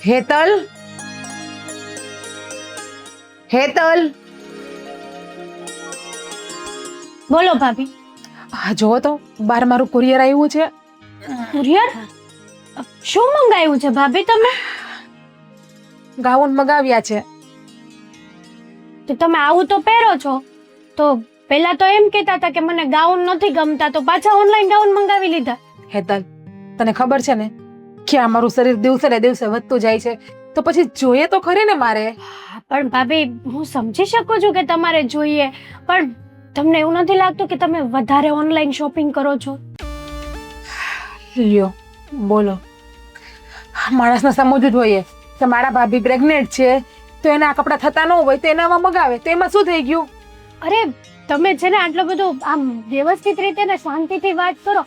હેતલ, હેતલ, બોલો ભાભી. હા જો તો બાર મારું કુરિયર આવ્યું છે. કુરિયર? શું મંગાવ્યું છે ભાભી તમે? ગાઉન મગાવ્યા છે. તો તમે આવું તો પહેરો છો, તો પહેલા તો એમ કહેતા હતા કે મને ગાઉન નથી ગમતા, તો પાછા ઓનલાઈન ગાઉન મંગાવી લીધા. હેતલ, તને ખબર છે ને કે આ મારું શરીર દિવસે ને દિવસે વધતું જાય છે, તો પછી જોઈએ તો ખરી ને મારે. પણ ભાભી, હું સમજી શકું છું કે તમારે જોઈએ, પણ તમને એવું નથી લાગતું કે તમે વધારે ઓનલાઈન શોપિંગ કરો છો? લ્યો બોલો, માણસને સમજવું જોઈએ કે મારા ભાભી પ્રેગ્નેન્ટ છે, તો એના કપડાં થતા ન હોય તો એનામાં મગાવે, તો એમાં શું થઈ ગયું? અરે તમે છે ને આટલો બધો આમ વ્યવસ્થિત રીતે ને શાંતિથી વાત કરો.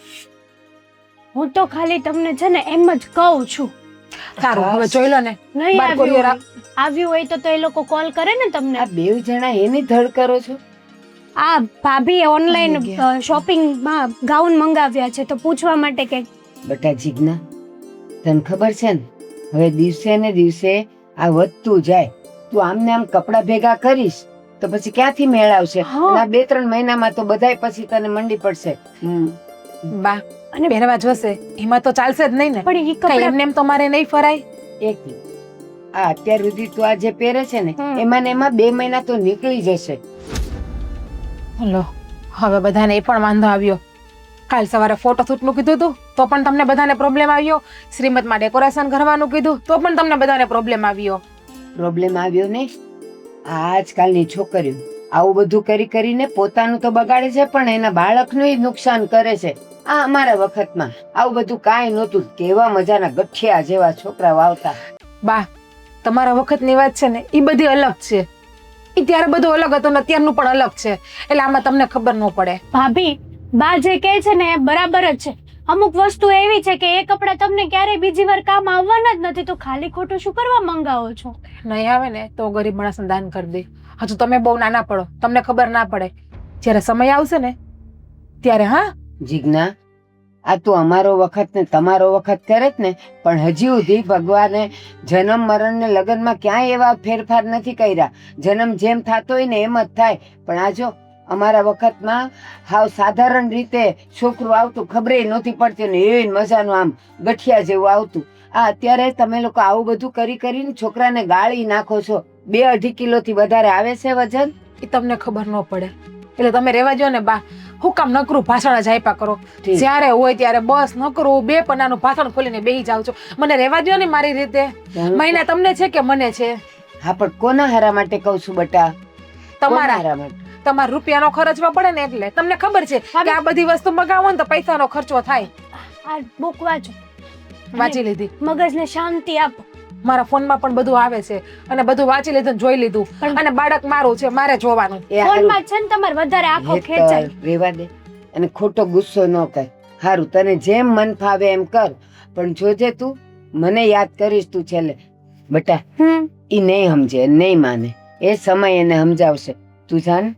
હું તો ખાલી તમને છે ને એમ જ કહું છું. સારું, હવે જોઈ લો ને. નહીં બાર courier આવ્યું હોય તો એ લોકો કોલ કરે ને તમને. આ બેવ જણા એની ધડ કરો છો? આ ભાભીએ ઓનલાઈન શોપિંગમાં ગાઉન મંગાવ્યા છે તો પૂછવા માટે કે. બટા જીજ્ઞા, તને ખબર છે ને હવે દિવસે ને દિવસે આ વધતું જાય. તું આમને આમ કપડા ભેગા કરીશ તો પછી ક્યાંથી મેળ આવશે? અને આ 2-3 મહિનામાં તો બધાય પછી તને મંડી પડશે. બા અને પહેરવા જોશે, એમાં તો ચાલશે જ નહીં ને. પણ એ કઈ કપડા એમને એમ તો મારે નહીં ફરાય. એક આ અત્યાર સુધી તું આ જે પહેરે છે ને એમાં ને એમાં 2 મહિના તો નીકળી જશે. લો, હવે બધાને એ પણ વાંધો આવ્યો. કાલ સવારે ફોટોશૂટનું કીધું હતું તો પણ તમને બધાને પ્રોબ્લેમ આવ્યો. શ્રીમતમાં ડેકોરેશન કરવાનું કીધું તો પણ તમને બધાને પ્રોબ્લેમ આવ્યો. પ્રોબ્લેમ આવ્યો ને આજકાલની છોકરીઓ આવું બધું કરી કરીને પોતાનું તો બગાડે છે પણ એના બાળકનું નુકસાન કરે છે. આ અમારા વખતમાં આવું બધું કાંઈ નહોતું. કેવા મજાના ગઠિયા જેવા છોકરાઓ આવતા. બા, તમારા વખતની વાત છે ને એ બધી અલગ છે. ઈ ત્યારે બધું અલગ હતું ને અત્યારનું પણ અલગ છે, એટલે આમાં તમને ખબર ન પડે. ભાભી, બા જે કહે છે ને એ બરાબર જ છે. અમુક વસ્તુ એવી છે કે એ કપડા તમને ક્યારેય બીજી વાર કામ આવવાના જ નથી, તો ખાલી ખોટું શું કરવા મંગાવો છો? નહીં આવે ને તો ગરીબ માણસને દાન કરી દે. હજુ તમે બહુ નાના પડો, તમને ખબર ના પડે. જ્યારે સમય આવશે ને ત્યારે. હા જીજ્ઞા, આ તું અમારો વખત ને તમારો વખત કરે જ ને, પણ હજી સુધી ભગવાને જન્મ મરણ ને લગ્નમાં ક્યાંય એવા ફેરફાર નથી કર્યા. જન્મ જેમ થતો હોય ને એમ જ થાય. પણ આ જો અમારા વખતમાં હાવ સાધારણ રીતે છોકરું આવતું, ખબરે નહોતી પડતી ને એવી મજાનું આમ ગઠિયા જેવું આવતું. આ અત્યારે તમે લોકો આવું બધું કરી કરીને છોકરાને ગાળી નાખો છો. 2-2.5 કિલોથી વધારે આવે છે વજન. એ તમને ખબર ન પડે એટલે તમે રહેવા જો ને બા. હું કામ નકરું ભાષણ જ આપ્યા કરો? જ્યારે હોય ત્યારે બસ નકરું 2 પન્નાનું ભાષણ ખોલીને બેસી જાવ છો. મને રહેવા દો ને મારી રીતે. મહિના તમને છે કે મને છે? હા, પણ કોના હારા માટે કહું છું બટા? તમારા હારા માટે. તમારે રૂપિયાનો ખર્ચવા પડે ને એટલે. તમને ખબર છે કે આ બધી વસ્તુ મગાવો ને તો પૈસાનો ખર્ચો થાય. આ બુક વાંચો. વાંચી લીધી. મગજને શાંતિ આપો. મારા ફોનમાં પણ બધું આવે છે અને બધું વાંચી લીધું, જોઈ લીધું. અને બાળક મારું છે, મારે જોવાનું. ફોનમાં છે ને તમારે વધારે આંખો ખેંચાય. રેવા દે અને ખોટો ગુસ્સો ન કર. હારું, તને જેમ મન ફાવે એમ કર, પણ જોજે તું મને યાદ કરીશ તું છેલ્લે. બટા, ઈ નહીં સમજે, નહીં માને. એ સમય એને સમજાવશે. તું જાન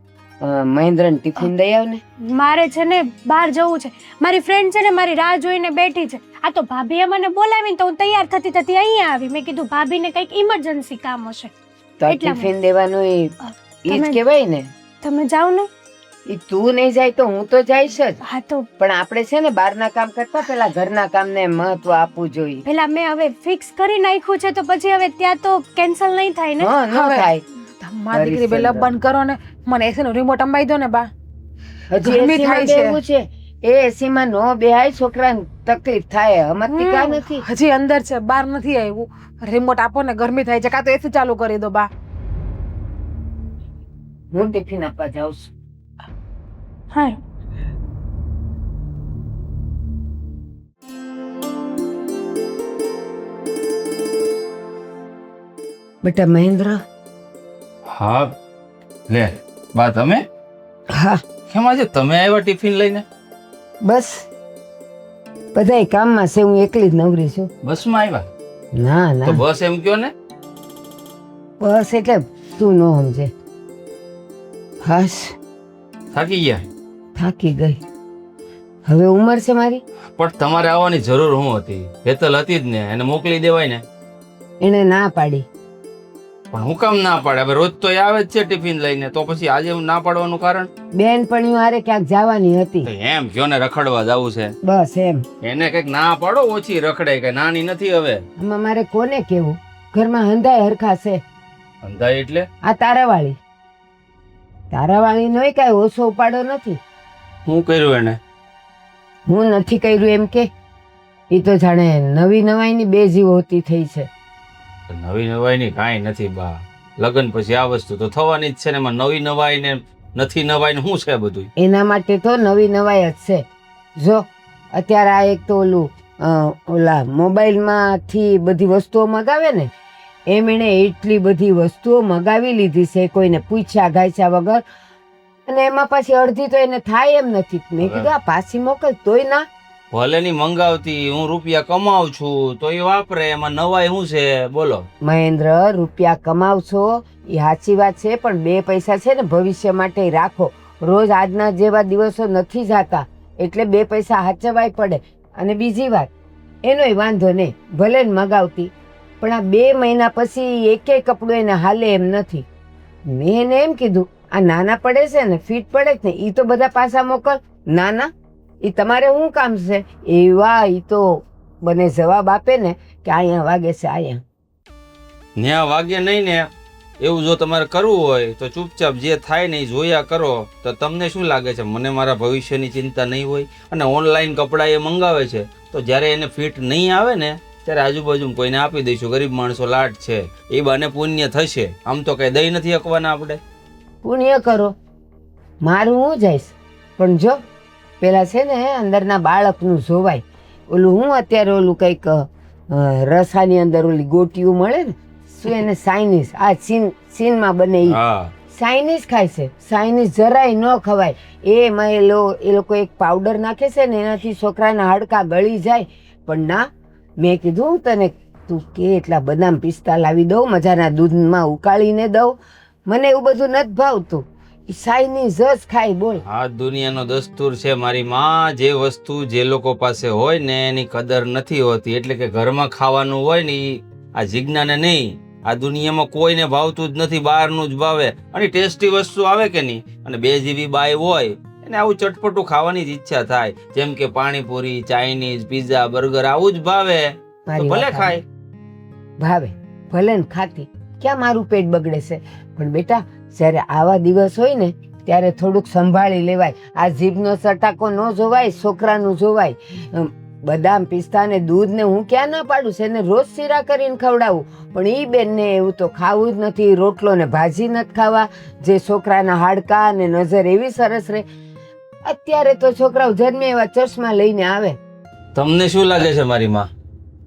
મહેન્દ્રને ટિફિન દઈ આવ ને. મારે છે ને બહાર જવું છે. મારી ફ્રેન્ડ છે ને મારી રાહ જોઈને બેઠી છે. આ તો ભાભીએ મને બોલાવીને તો હું તૈયાર થતી અહીંયા આવી. મેં કીધું ભાભીને કંઈક ઇમરજન્સી કામ હશે. તો ટિફિન દેવાનું ઈ જ કહેવાય ને. તમે જાઓ ને. ઈ તું નહીં જાય તો હું તો જઈશ જ. હા તો પણ આપણે છે ને બહારના કામ કરતા પેલા ઘરના કામને મહત્વ આપવું જોઈએ. પેલા મેં હવે ફિક્સ કરી નાખ્યું છે તો પછી હવે ત્યાં તો કેન્સલ નહીં થાય ને. હા, ન થાય. મારી દીકરી બે લબ બંધ કરો ને. મને એસી નો રિમોટ અંબાઈ દો ને બા. હજી એસીમાં બેહવું છે. એ એસીમાં નો બેહાય, છોકરાને તકલીફ થાય. હમતી કા નથી. હજી અંદર છે, બહાર નથી આવ્યું. રિમોટ આપો ને, ગરમી થાય છે. કાં તો એસી ચાલુ કરી દો બા. હું ટિફિન આપવા જાઉં છું. હા. બેટા મહેન્દ્ર. હા લે બા, તમે? હા. કેમ આજે તમે આવ્યા ટિફિન લઈને? બસ બધાય કામમાં છે, હું એકલી જ નવરી છું. બસમાં આવ્યા? ના તો ના, બસ એમ કયો ને. બસ એટલે તું ન સમજે. હાશ, થાકી ગયા. થાકી ગઈ. હવે ઉંમર છે મારી. પણ તમારે આવવાની જરૂર શું હતી? હેતલ હતી જ ને, એને મોકલી દેવાય ને. એને ના પાડી. પણ હું કામ ના પાડે? હવે રોજ તો એ આવે જ છે ટિફિન લઈને, તો પછી આજે હું ના પાડવાનું કારણ? બેનપણીઓ હારે ક્યાંક જવાની હતી. તો એમ કયો ને, રખડવા જવું છે. બસ એમ. એને કઈક ના પાડો, ઓછી રખડે, કે નાની નથી હવે. આમાં મારે કોને કેવું? ઘરમાં હંધાય હરખા છે. અંધાઈ એટલે? આ તારાવાળી. તારાવાળી નોય કાંઈ ઓછો ઉપાડો નથી. હું કર્યું એને? હું નથી કર્યું એમ કે. એ તો જાણે નવી નવાઈની બે જીવ હોતી થઈ છે. નવી નવાઈ ની કાંઈ નથી બા. લગ્ન પછી આ વસ્તુ તો થવાની જ છે ને, એમાં નવી નવાઈ ને નથી નવાઈ ને શું છે બધું? એના માટે તો નવી નવાઈ જ છે. જો અત્યારે આ એક તો ઓલા મોબાઈલમાંથી બધી વસ્તુઓ મગાવે ને, એમ એણે એટલી બધી વસ્તુઓ મગાવી લીધી છે કોઈને પૂછ્યા ગાયછા વગર, અને એમાં પાછી અડધી તો એને થાય એમ નથી. મેં કીધું આ પાછી મોકલ તોય ના. ભલે ની મંગાવતી, હું રૂપિયા કમાઉં છું તો એ વાપરે, એમાં નવાઈ શું છે બોલો? મહેન્દ્ર, રૂપિયા કમાવશો એ સાચી વાત છે, પણ બે પૈસા છે ને ભવિષ્ય માટે રાખો. રોજ આજના જેવા દિવસો નથી જાતા, એટલે બે પૈસા હાચવાય પડે. અને બીજી વાત, એનોય વાંધો નહીં, ભલે ને મગાવતી, પણ આ 2 મહિના પછી એકેય કપડું એને હાલે એમ નથી. મેં એને એમ કીધું આ નાના પડે છે ને, ફિટ પડે છે ને, એ તો બધા પાછા મોકલ. નાના એ તમારે શું કામ છે? એવા એ તો બને જવાબ આપે ને કે અહીંયા વાગે છે અહીંયા. ન્યા વાગે નહીં ને. એવું જો તમારે કરવું હોય તો ચૂપચાપ જે થાય ને એ જોયા કરો. તો તમને શું લાગે છે મને મારા ભવિષ્યની ચિંતા નહીં હોય? અને ઓનલાઈન કપડાં એ મંગાવે છે, તો જ્યારે એને ફિટ નહીં આવે ને ત્યારે આજુબાજુ કોઈને આપી દઈશું. ગરીબ માણસો લાટ છે, એ બાને પુણ્ય થશે. આમ તો કઈ દઈ નથી શકવાના આપણે. પુણ્ય કરો, મારું હું જઈશ. પણ જો પેલા છે ને અંદરના બાળકનું જોવાય. ઓલું હું અત્યારે ઓલું કંઈક રસાની અંદર ઓલી ગોટીઓ મળે ને, શું એને ચાઇનીઝ, આ ચીનમાં બને એ ચાઇનીઝ ખાય છે. ચાઇનીઝ જરાય ન ખવાય. એમાં એ લોકો એક પાવડર નાખે છે ને, એનાથી છોકરાના હાડકાં ગળી જાય. પણ ના, મેં કીધું તને તું કે એટલા બદામ પિસ્તા લાવી દઉં, મજાના દૂધમાં ઉકાળીને દઉં. મને એવું બધું નથી ભાવતું. ચાઇનીઝ જ ખાય. બોલ, આ દુનિયાનો દસ્તુર છે મારી માં. જે વસ્તુ જે લોકો પાસે હોય ને એની કદર નથી હોતી. એટલે કે ઘરમાં ખાવાનું હોય ને આ જીજ્ઞાને નહીં, આ દુનિયામાં કોઈને ભાવતું જ નથી, બહારનું જ ભાવે. અને ટેસ્ટી વસ્તુ આવે કે નહીં, અને 2 જેવી બાઈ હોય એને આવું ચટપટું ખાવાની જ ઈચ્છા થાય. જેમ કે પાણીપુરી, ચાઇનીઝ, પીઝા, બર્ગર આવું જ ભાવે. તો ભલે ખાય. ભાવે ભલે ને ખાતી, ક્યાં મારું પેટ બગડે છે? પણ બેટા, જ્યારે આવા દિવસ હોય ને ત્યારે થોડુંક સંભાળી લેવાય. આ જીભનો ચટાકો ન જોવાય, છોકરાનું જોવાય. બદામ પિસ્તા ને દૂધ ને હું ક્યાં ના પાડું છે, એને રોજ શીરા કરીને ખવડાવું. પણ એ બેનને એવું તો ખાવું જ નથી. રોટલો ને ભાજી નથી ખાવા, જે છોકરાના હાડકા ને નજર એવી સરસ રહે. અત્યારે તો છોકરાઓ જન્મે એવા ચશ્મા લઈને આવે. તમને શું લાગે છે મારી માં,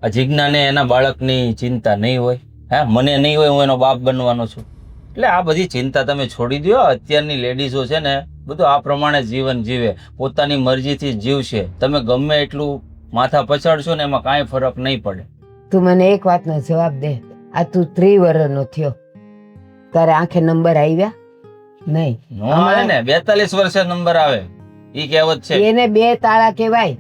આ જીજ્ઞાને એના બાળકની ચિંતા નહીં હોય? હા, મને નહીં હોય, હું એનો બાપ બનવાનો છું. એટલે આ બધી ચિંતા તમે છોડી દો. અત્યારની લેડીઝો છે ને બધું આ પ્રમાણે જીવન જીવે, પોતાની મરજીથી જીવશે. તમે ગમે એટલું માથા પછાડશો ને એમાં કાંઈ ફરક નહીં પડે. તું મને એક વાતનો જવાબ દે. આ તું 3 વર્ષનો થયો, તારે આંખે નંબર આવ્યા નહીં? નો આવે ને, 42 વર્ષે નંબર આવે, ઈ કહેવત છે. એને 2 તાળા કહેવાય.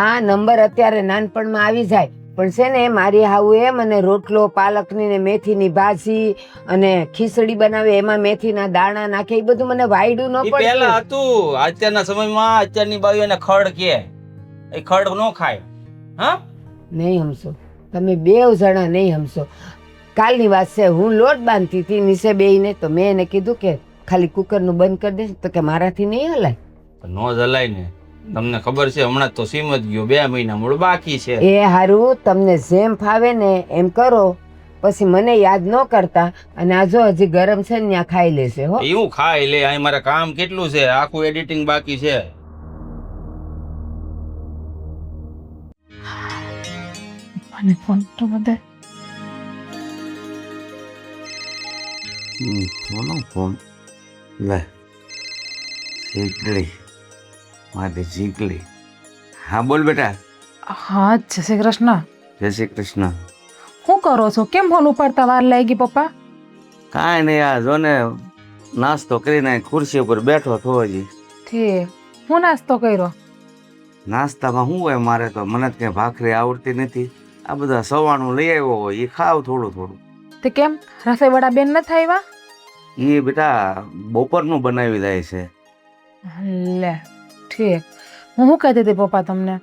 આ નંબર અત્યારે નાનપણમાં આવી જાય. પણ છે ને મારી હાઉ એ મને રોટલો, પાલકની ને મેથીની ભાજી અને ખીચડી બનાવે, એમાં મેથીના દાણા નાખે, એ બધું મને વાયડું ન પડે. પહેલા હતું. અત્યારના સમયમાં અત્યારની બાઈઓ એને ખડ કે, એ ખડ નો ખાય. હા, નહીં સમજો તમે, 2 જણા નહીં સમજો. કાલની વાત છે, હું લોટ બાંધતી હતી નીચે બેહીને, તો મેં એને કીધું કે ખાલી કુકરનું બંધ કરી દે. તો કે મારાથી નહીં હલાય. નો જલાય ને. તમને ખબર છે હમણાં તો સીમ જ ગયો, 2 મહિના મૂળ બાકી છે. એ હારું, તમને જેમ ફાવે ને એમ કરો, પછી મને યાદ ન કરતા. અને આ જો હજી ગરમ છે ને ત્યાં ખાઈ લેશે હો. એવું ખાઈ લે. અહીં મારે કામ કેટલું છે, આખું એડિટિંગ બાકી છે. મને ફોન તો બધે ફોન લે. જીગલી, મારી જીગલી. હા બોલ બેટા. હા, જય શ્રી કૃષ્ણ. જય શ્રી કૃષ્ણ. શું કરો છો? કેમ ફોન ઉપાડતા વાર લાગી પપ્પા? કાંઈ નહીં, આ જો ને નાસ્તો કરીને ખુરશી ઉપર બેઠો થો. હજી ઠીક. હું નાસ્તો કર્યો? નાસ્તામાં શું હોય મારે તો, મને જ કંઈ ભાખરી આવડતી નથી. આ બધા સવાણું લઈ આવ્યો હોય એ ખાવ થોડું થોડું. તે કેમ રસોઈવાળા બેન નથી આવ્યા? એ બેટા બપોરનું બનાવી જાય છે. લે ઠીક. હું શું કહેતી હતી પપ્પા તમને,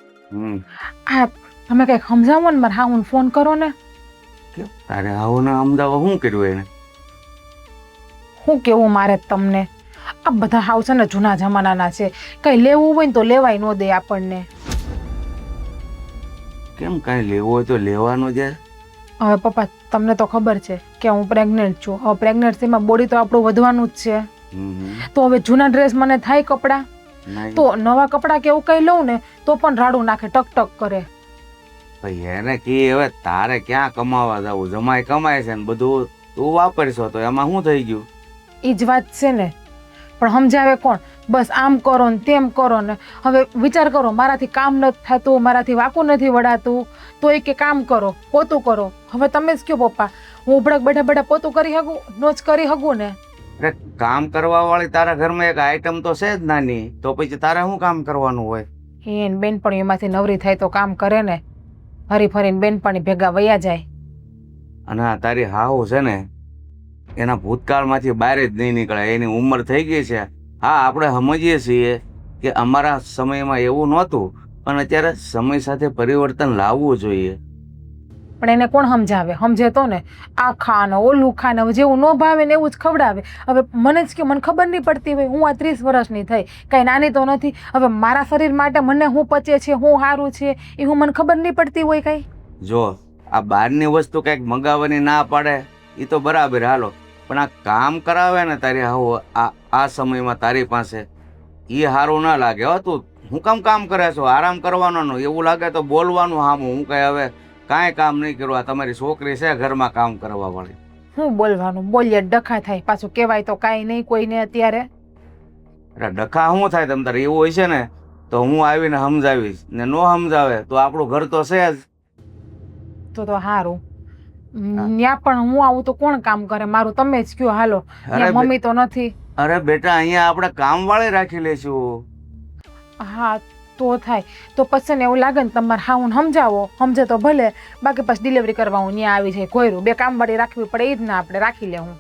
આ તમે કંઈક સમજાવો ને, મારે હા હું ફોન કરો ને. કેમ તારે આવું ને અમદાવાદ શું કર્યું એને? શું કેવું મારે તમને, આ બધા હાવ છે ને જૂના જમાનાના છે, કઈ લેવું હોય ને તો લેવાય ન દે આપણને. કેમ કાંઈ લેવું હોય તો લેવાનું છે. હવે પપ્પા તમને તો ખબર છે કે હું પ્રેગ્નેન્ટ છું. હવે પ્રેગ્નન્સીમાં બોડી તો આપણું વધવાનું જ છે. તો હવે જૂના ડ્રેસ મને થાય કપડાં, નહીં તો નવા કપડાં કે એવું કઈ લઉં ને તો પણ રાડું નાખે, ટક ટક કરે. ભાઈ એને કી હવે તારે ક્યાં કમાવા જવું, જમાઈ કમાય છે ને બધું તું વાપરશો તો એમાં શું થઈ ગયું? એ જ વાત છે ને, પણ સમજાવે કોણ? બસ આમ કરો ને તેમ કરો ને. હવે વિચાર કરો, મારાથી કામ નથી થતું, મારાથી વાકું નથી વળાતું, તો એ કે કામ કરો, પોતું કરો. હવે તમે જ કયો પપ્પા, હું ઉભડક બેઠા બેઠા પોતું કરી શકું? નો જ કરી શકું ને. અરે કામ કરવા વાળી તારા ઘરમાં એક આઈટમ તો છે જ નાની, તો પછી તારે શું કામ કરવાનું હોય? એને બેનપણીઓમાંથી નવરી થાય તો કામ કરે ને, હરી ફરીને બેનપણી ભેગા વયા જાય. અને આ તારી હાહુ છે ને એના ભૂતકાળમાંથી બહાર જ નહીં નીકળે. એની ઉંમર થઈ ગઈ છે. હા આપણે સમજીએ છીએ કે અમારા સમયમાં એવું નહોતું, પણ અત્યારે સમય સાથે પરિવર્તન લાવવું જોઈએ. પણ એને કોણ સમજાવે? સમજે તો ને. આ ખા ને ઓલું ખા ને, જેવું ન ભાવે ને એવું જ ખવડાવે. હવે મને જ કે મને ખબર નહીં પડતી હોય, હું આ 30 વર્ષની થઈ, કઈ નાની તો નથી. હવે મારા શરીર માટે મને શું પચે છે, શું સારું છે, એ હું મને ખબર નહીં પડતી હોય કઈ? જો આ બહારની વસ્તુ કંઈક મંગાવવાની ના પાડે એ તો બરાબર, હાલો, પણ આ કામ કરાવે ને તારી હાહુ આ સમયમાં તારી પાસે, એ સારું ના લાગે. હો તું હું કામ કરે છો? આરામ કરવાનો એવું લાગે તો બોલવાનું હામું. હું કઈ હવે કાંઈ કામ નહીં કરવા, તમારી છોકરી છે ઘરમાં કામ કરવા વાળી. હું બોલવાનું? બોલીએ ડખા થાય, પાછું કહેવાય તો કાંઈ નહીં કોઈને અત્યારે. અરે ડખા શું થાય તમ તારે? એવું હોય છે ને તો હું આવીને સમજાવીશ, ને નો સમજાવે તો આપણું ઘર તો છે જ. તો સારું. ત્યાં પણ હું આવું તો કોણ કામ કરે મારું? તમે જ કયો. હાલો, ત્યાં મમ્મી તો નથી. અરે બેટા અહીંયા આપણે કામ વાળી રાખી લેશું. હા તો થાય. તો પછી ને એવું લાગે ને તમારે હા હું સમજાવો, સમજે તો ભલે, બાકી પછી ડિલિવરી કરવા હું ત્યાં આવી જાય કોયરું. બે કામવાળી રાખવી પડે, એ જ ના આપણે રાખી લે. હું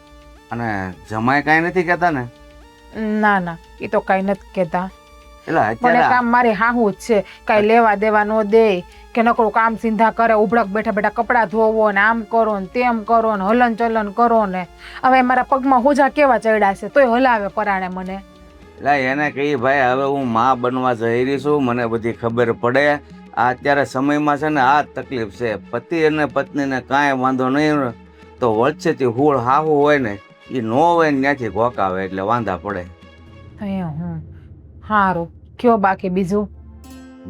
અને જમાઈ કાંઈ નથી કહેતા ને? ના ના, એ તો કઈ નથી કહેતા. એટલે પણ એ અત્યારે કામ મારે હાહું જ છે, કઈ લેવા દેવા ન દે, કે નકરું કામ સીધા કરે, ઉભડક બેઠા બેઠા કપડાં ધોવો ને આમ કરો ને તેમ કરો ને હલન ચલન કરો ને. હવે મારા પગમાં હોજા કેવા ચડ્યા છે તોય હલાવે પરાણે મને. એને કહી ભાઈ હવે હું માં બનવા જઈ રહી છું, મને બધી ખબર પડે. આ અત્યારે સમયમાં છે ને આ જ તકલીફ છે. પતિ અને પત્નીને કાંઈ વાંધો નહીં તો વચ્ચેથી હુળ હાહુ હોય ને એ ન હોય ને ત્યાંથી ઘોકાવે એટલે વાંધા પડે. હું સારું કયો બાકી બીજું?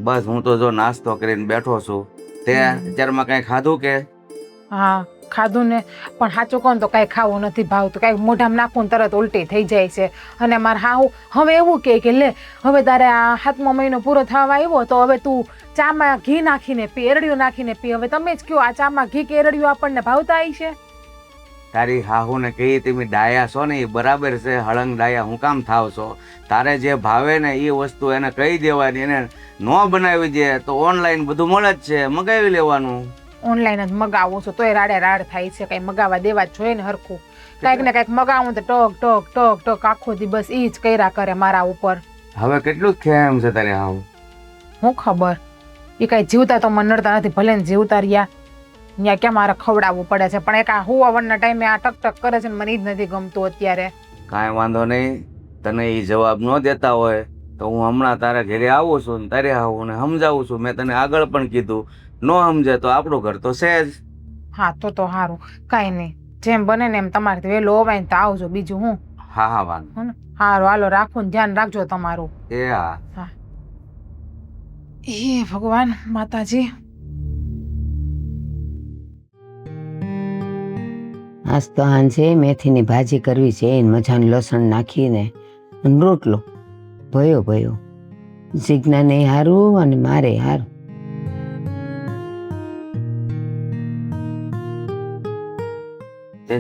બસ હું તો જો નાસ્તો કરીને બેઠો છું. તે અત્યારમાં કાંઈ ખાધું કે? હા ખાધું ને, પણ સાચું કહું તો કાંઈ ખાવું નથી ભાવતું. કાંઈક મોઢામાં નાખવું ને તરત ઉલટી થઈ જાય છે. અને મારે હાહુ હવે એવું કે લે હવે તારે આ 7મો મહિનો પૂરો થવા આવ્યો તો હવે તું ચામાં ઘી નાખીને પી, એરડિયું નાખીને પી. હવે તમે જ કયો, આ ચામાં ઘી કે એરડિયું આપણને ભાવતા આવી છે? તારી હાહુને કહી તમે ડાયા છો ને એ બરાબર છે. હળંગ ડાયા હું કામ થાવ છો? તારે જે ભાવે ને એ વસ્તુ એને કહી દેવાની. એને ન બનાવી દે તો ઓનલાઈન બધું મળે જ છે, મગાવી લેવાનું. ઓનલાઈન જ મગાવું છું તોય રાડે રાડ થાય છે. કઈ મગાવવા દેવા જ જોઈએ ને હરખું. કાંઈક ને કાંઈક મગાવું તો ટક ટક ટક ટક આખો દી બસ ઈ જ કર્યા કરે મારા ઉપર. હવે કેટલું ખેમ છે તારે હાહુ? હું ખબર, એ કઈ જીવતા તો મને નડતા નથી. ભલે ને જીવતા રહ્યા, ત્યાં ક્યાં મારે ખવડાવવું પડે છે. પણ એક આ હુવાવરના ટાઈમે આ ટક ટક કરે છે ને મને ઈ જ નથી ગમતું અત્યારે. કાંઈ વાંધો નહીં, તને એ જવાબ ન દેતા હોય તો હું હમણાં તારા ઘરે આવું છું ને તારે આવું ને સમજાવું છું. મેં તને આગળ પણ કીધું, ન સમજે તો આપણું ઘર તો છે જ. હા તો સારું, કાંઈ નહીં, જેમ બને ને એમ તમારે વહેલું હોવાય ને તો આવજો. બીજું હું હા હા વાંધો. સારું હાલો, રાખું ને ધ્યાન રાખજો તમારું. એ હા. એ ભગવાન માતાજી. આજ તો સાંજે મેથીની ભાજી કરવી છે, મજાનું લસણ નાખીને અને રોટલો ભયો ભયો. જીજ્ઞાને હારું અને મારે હારું.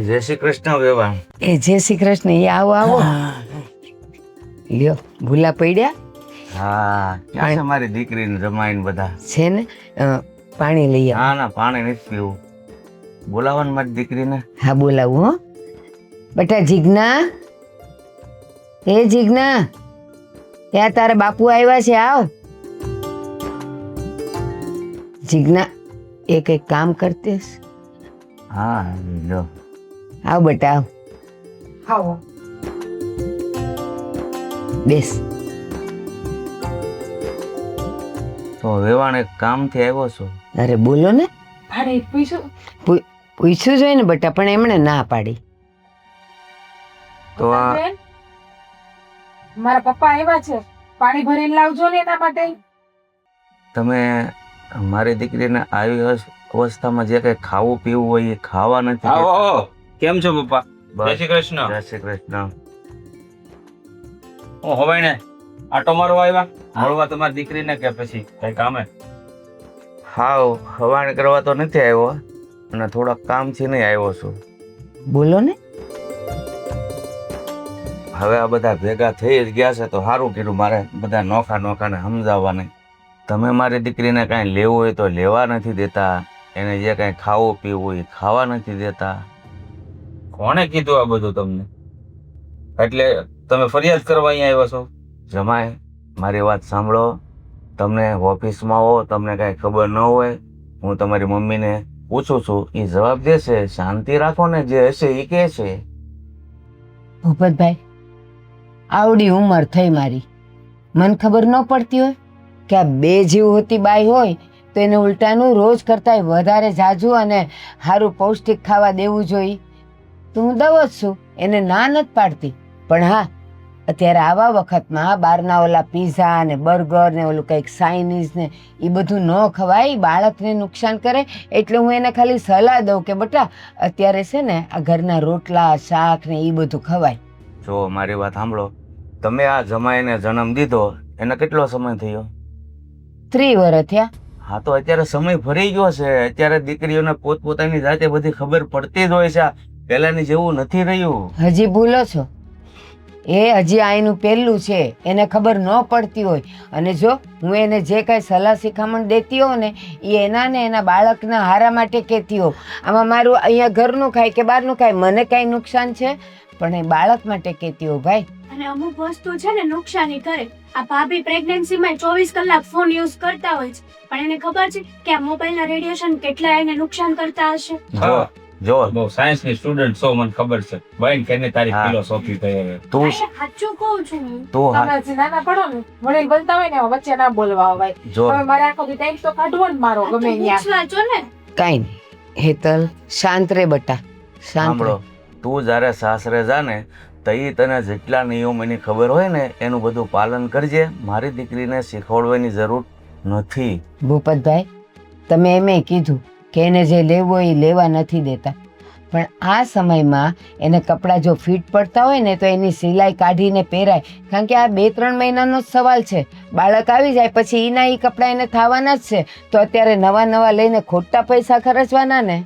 જય શ્રી કૃષ્ણ વેવાણ. એ જય શ્રી કૃષ્ણ. એ આવો આવો. લ્યો ભૂલા પડ્યા હા ક્યાં છે મારી દીકરીને રમાઈને બધા? છે ને પાણી લઈ આવ. ના ના પાણી નથી પીવું. બોલાવવાનું મારી દીકરીને. હા બોલાવું હો. બેટા જીજ્ઞા, એ જીજ્ઞા, ત્યાં તારા બાપુ આવ્યા છે, આવ. જીજ્ઞા એ કઈક કામ કરતી હશે. હા લો. આવ બેટા આવ, આવો. બેસ. તો વેવાણ એક કામથી આવ્યો છું. અરે બોલો ને. ભાડે પૂછ્યું પૂછ્યું જોઈએ ને બેટા, પણ એમણે ના પાડી. તો આ બેન, મારા પપ્પા આવ્યા છે, પાણી ભરીને લાવજો ને એના માટે. તમે મારી દીકરીને આવી અવસ્થામાં જે કઈ ખાવું પીવું હોય એ ખાવા નથી આવો દેતા. આવો. કેમ છો પપ્પા? જય બસ. શ્રી કૃષ્ણ. જય શ્રી કૃષ્ણ. હું હવાઈ ને આટો મારવા આવ્યા મળવા તમારી દીકરીને કે પછી કઈ કામે? હાવ હવાણ કરવા તો નથી આવ્યો અને થોડા કામથી નહીં આવ્યો છું. બોલો ને. હવે આ બધા ભેગા થઈ જ ગયા છે તો સારું કર્યું મારે બધા નોખા નોખાને સમજાવવાને. તમે મારી દીકરીને કાંઈ લેવું હોય તો લેવા નથી દેતા, એને જે કાંઈ ખાવું પીવું હોય એ ખાવા નથી દેતા. કોણે કીધું આ બધું તમને? એટલે તમે ફરિયાદ કરવા અહીંયા આવ્યા છો? જમાય મારી વાત સાંભળો. તમને ઓફિસમાં હો તમને કાંઈ ખબર ન હોય, હું તમારી મમ્મીને પૂછું છું, એ જવાબ દેશે. શાંતિ રાખો ને, જે હશે એ કહે છે. ભૂપતભાઈ, આવડી ઉંમર થઈ મારી, મને ખબર ન પડતી હોય કે આ બે જીવ હોતી બાઈ હોય તો એને ઉલટાનું રોજ કરતાંય વધારે જાજુ અને સારું પૌષ્ટિક ખાવા દેવું જોઈએ. તો હું દઉં જ છું, એને ના નથી પાડતી. પણ હા, અત્યારે આવા વખતમાં બહારના ઓલા પીઝા ને બર્ગર ને ઓલું કંઈક ચાઇનીઝ ને એ બધું ન ખવાય, બાળકને નુકસાન કરે. એટલે હું એને ખાલી સલાહ દઉં કે બેટા અત્યારે છે ને આ ઘરના રોટલા શાક ને એ બધું ખવાય. જો મારી વાત સાંભળો, તમે આ જમાઈને જન્મ દીધો એને કેટલો સમય થયો? 3 વર્ષ થયા. હા તો અત્યારે સમય ફરી ગયો છે. અત્યારે દીકરીઓને પોતપોતાની જાતે બધી ખબર પડતી જ હોય છે. પહેલાની જેવું નથી રહ્યું. હજી ભૂલો છો, એ હજી આઈનું પહેલું છે, એને ખબર ન પડતી હોય. અને જો હું એને જે કાંઈ સલાહ શિખામણ દેતી હોઉં ને એ એના ને એના બાળકના હારા માટે કહેતી હોઉં. આમાં મારું અહીંયા ઘરનું ખાય કે બહારનું ખાય મને કાંઈ નુકસાન છે, પણ એ બાળક માટે કહેતી હોઉં ભાઈ. અને અમુક વસ્તુ છે ને નુકસાની કરે. આ ભાભી પ્રેગ્નન્સીમાં 24 કલાક ફોન યુઝ કરતા હોય છે, પણ એને ખબર છે કે આ મોબાઈલના રેડિયેશન કેટલા એને નુકસાન કરતા હશે. હા, જો બહુ સાયન્સ ની સ્ટુડન્ટ છો, મને ખબર છે. બહેન કેને તારી હા. ફિલોસોફી થઈ હવે. તું સાચું કહું છું હું. તું તમે હજી નાના પડો ને, વડીલ બોલતા હોય ને વચ્ચે ના બોલવા ભાઈ. જો હવે મારે આખો ટાઈમ તો કાઢવો ને મારો આ તો ગમે books ત્યાં. વાંચો ને. કાંઈ નહીં હેતલ, શાંત રે બટા, શાંત રે. સાંભળો, તું જ્યારે સાસરે જા ને તઈ તને જેટલા નિયમોની ખબર હોય ને એનું બધું પાલન કરજે. મારી દીકરીને શીખવાડવાની જરૂર નથી. ભૂપતભાઈ, તમે એમે કીધું કે એને જે લેવું હોય એ લેવા નથી દેતા, પણ આ સમયમાં એને કપડાં જો ફિટ પડતા હોય ને તો એની સિલાઈ કાઢીને પહેરાય. કારણ કે આ 2-3 મહિનાનો જ સવાલ છે. બાળક આવી જાય પછી એના એ કપડાં એને થવાના જ છે. તો અત્યારે નવા નવા લઈને ખોટા પૈસા ખર્ચવાના ને.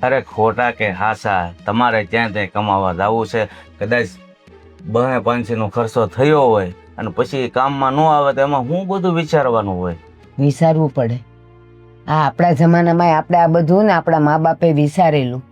અરે ખોટા કે હાસા, તમારે ત્યાં ત્યાં કમાવા જવું છે. કદાચ 2-5નો ખર્ચો થયો હોય અને પછી કામમાં ન આવે તો એમાં હું બધું વિચારવાનું હોય. વિચારવું પડે. આ આપણા જમાનામાં આપણે આ બધું ને આપણા મા બાપે વિચારેલું.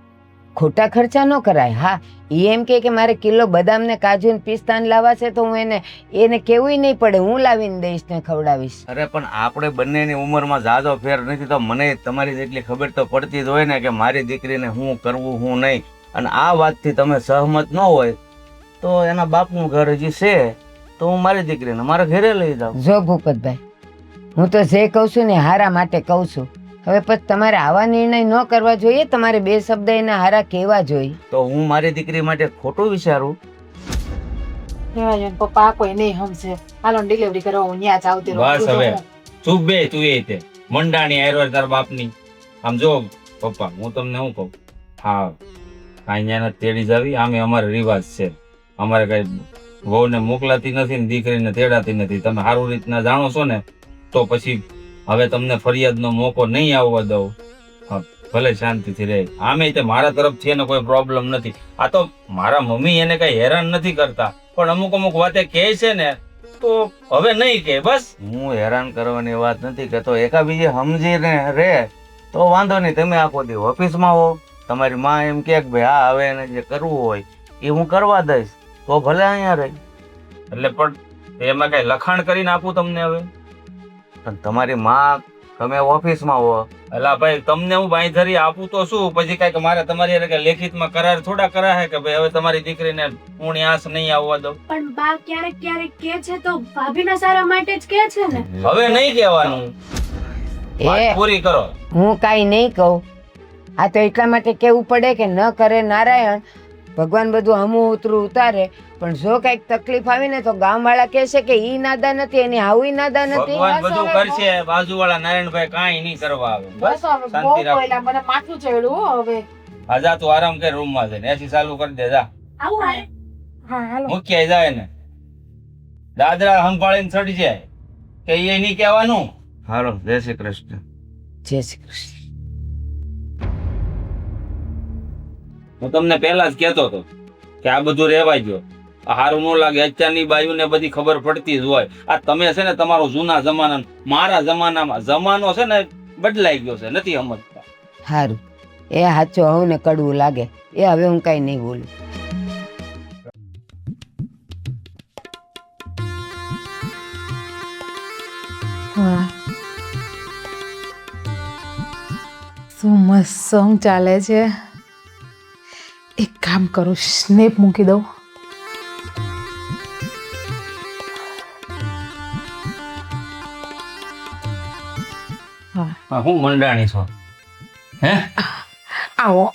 ખોટા ખર્ચા ન કરાય. હા, એ એમ કે મારે કિલો બદામ ને કાજુ ને પિસ્તાન લાવવા છે તો હું એને કેવું નહીં પડે, હું લાવીને દઈશ ને ખવડાવીશ. અરે પણ આપણે બંનેની ઉંમરમાં જાજો ફેર નથી તો મને તમારી જેટલી ખબર તો પડતી જ હોય ને કે મારી દીકરીને હું કરવું હું નહીં. અને આ વાતથી તમે સહમત ન હોય તો એના બાપનું ઘર હજી છે તો હું મારી દીકરીને મારા ઘરે લઈ જાઉં. જો ભૂપતભાઈ, હું તો જે કહું છું ને હારા માટે કહું છું. હવે પછી તમારે આવા નિર્ણય ન કરવા જોઈએ, તમારે 2 શબ્દ એના હારા કહેવા જોઈએ. તો હું મારી દીકરી માટે ખોટું વિચારું? રહેવા દો ને પપ્પા, આ કોઈ નહીં સમજે. હાલો ડિલિવરી કરવા હું ન્યા જ આવતી રહું. બસ હવે ચૂપ બે તું એ તે મંડાણી આયરો તાર બાપની. આમ જો પપ્પા, હું તમને શું કહું, હા અહીંયા તેડી જાવી આમે અમારે રિવાજ છે. અમારે કઈ વહુને મોકલાતી નથી ને દીકરીને તેડાતી નથી. તમે સારું રીતના જાણો છો ને તો પછી હવે તમને ફરિયાદનો મોકો નહીં આવવા દઉં. હા, ભલે શાંતિથી રહે. આમે તે મારા તરફથી એને કોઈ પ્રોબ્લેમ નથી. આ તો મારા મમ્મી એને કઈ હેરાન નથી કરતા, પણ પણ અમુક અમુક વાતે કહે છે ને તો હવે નહીં કહે બસ. હું હેરાન કરવાની વાત નથી કહેતો, એકાબીજે સમજીને રે તો વાંધો નહીં. તમે આખો દી ઓફિસમાં હો, તમારી માં એમ કે ભાઈ હા હવે એને જે કરવું હોય એ હું કરવા દઈશ, તો ભલે અહીંયા રહી. એટલે પણ એમાં કઈ લખાણ કરીને આપું તમને હવે? પણ તમારી માં તમે ઓફિસમાં હો. અલા ભાઈ તમને હું બાંયધરી આપું તો શું, પછી કઈક મારે તમારી હારે કઈ લેખિતમાં કરાર થોડા કરાય કે ભાઈ હવે તમારી દીકરીને હું આસ નહીં આવવા દઉં? પણ બા ક્યારેક ક્યારેક કે છે તો ભાભીના સારા માટે જ કે છે ને. હવે નહીં કહેવાનું, વાત એ પૂરી કરો. હું કાંઈ નહીં કહું. આ તો એટલા માટે કેવું પડે કે ન કરે નારાયણ, ભગવાન બધું હમું ઉતરું ઉતારે. પણ જો કઈક તકલીફ આવી ને તો ગામવાળા કહે છે કે ઈ નાદા નથી, એની હાવી નાદા નથી. ભગવાન બધું કરશે, બાજુવાળા નારાયણભાઈ કાંઈ નહીં કરવા આવે. બસ બસ હવે બહુ શાંતિ રાખો. બોલ્યા, મને માથું ચડ્યું હો હવે. આ જા તું આરામ કર રૂમમાં જઈને, એસી ચાલુ કરી દે જા. આવું હારે હા હાલો. મૂક્યા જાય ને દાદરા સંભાળીને ચડી જાય કે એ નહીં કહેવાનું. હાલો, જય શ્રી કૃષ્ણ. જય શ્રી કૃષ્ણ. હું તમને પહેલા જ કહેતો હતો કે આ બધું રહેવા ગયો, હારું ન લાગે. અત્યારની બાયુને બધી ખબર પડતી જ હોય. આ તમે છે ને તમારો જૂના જમાના, મારા જમાનામાં જમાનો છે ને બદલાઈ ગયો છે, નથી સમજતા. સારું, એ સાચું હોવ ને કડવું લાગે, એ હવે હું કાંઈ નહીં બોલું. વાહ, શું મસ્ત સોંગ ચાલે છે. એક કામ કરું, સ્નેપ મૂકી દઉં. હા હું મંડાણી છો હે? આવો.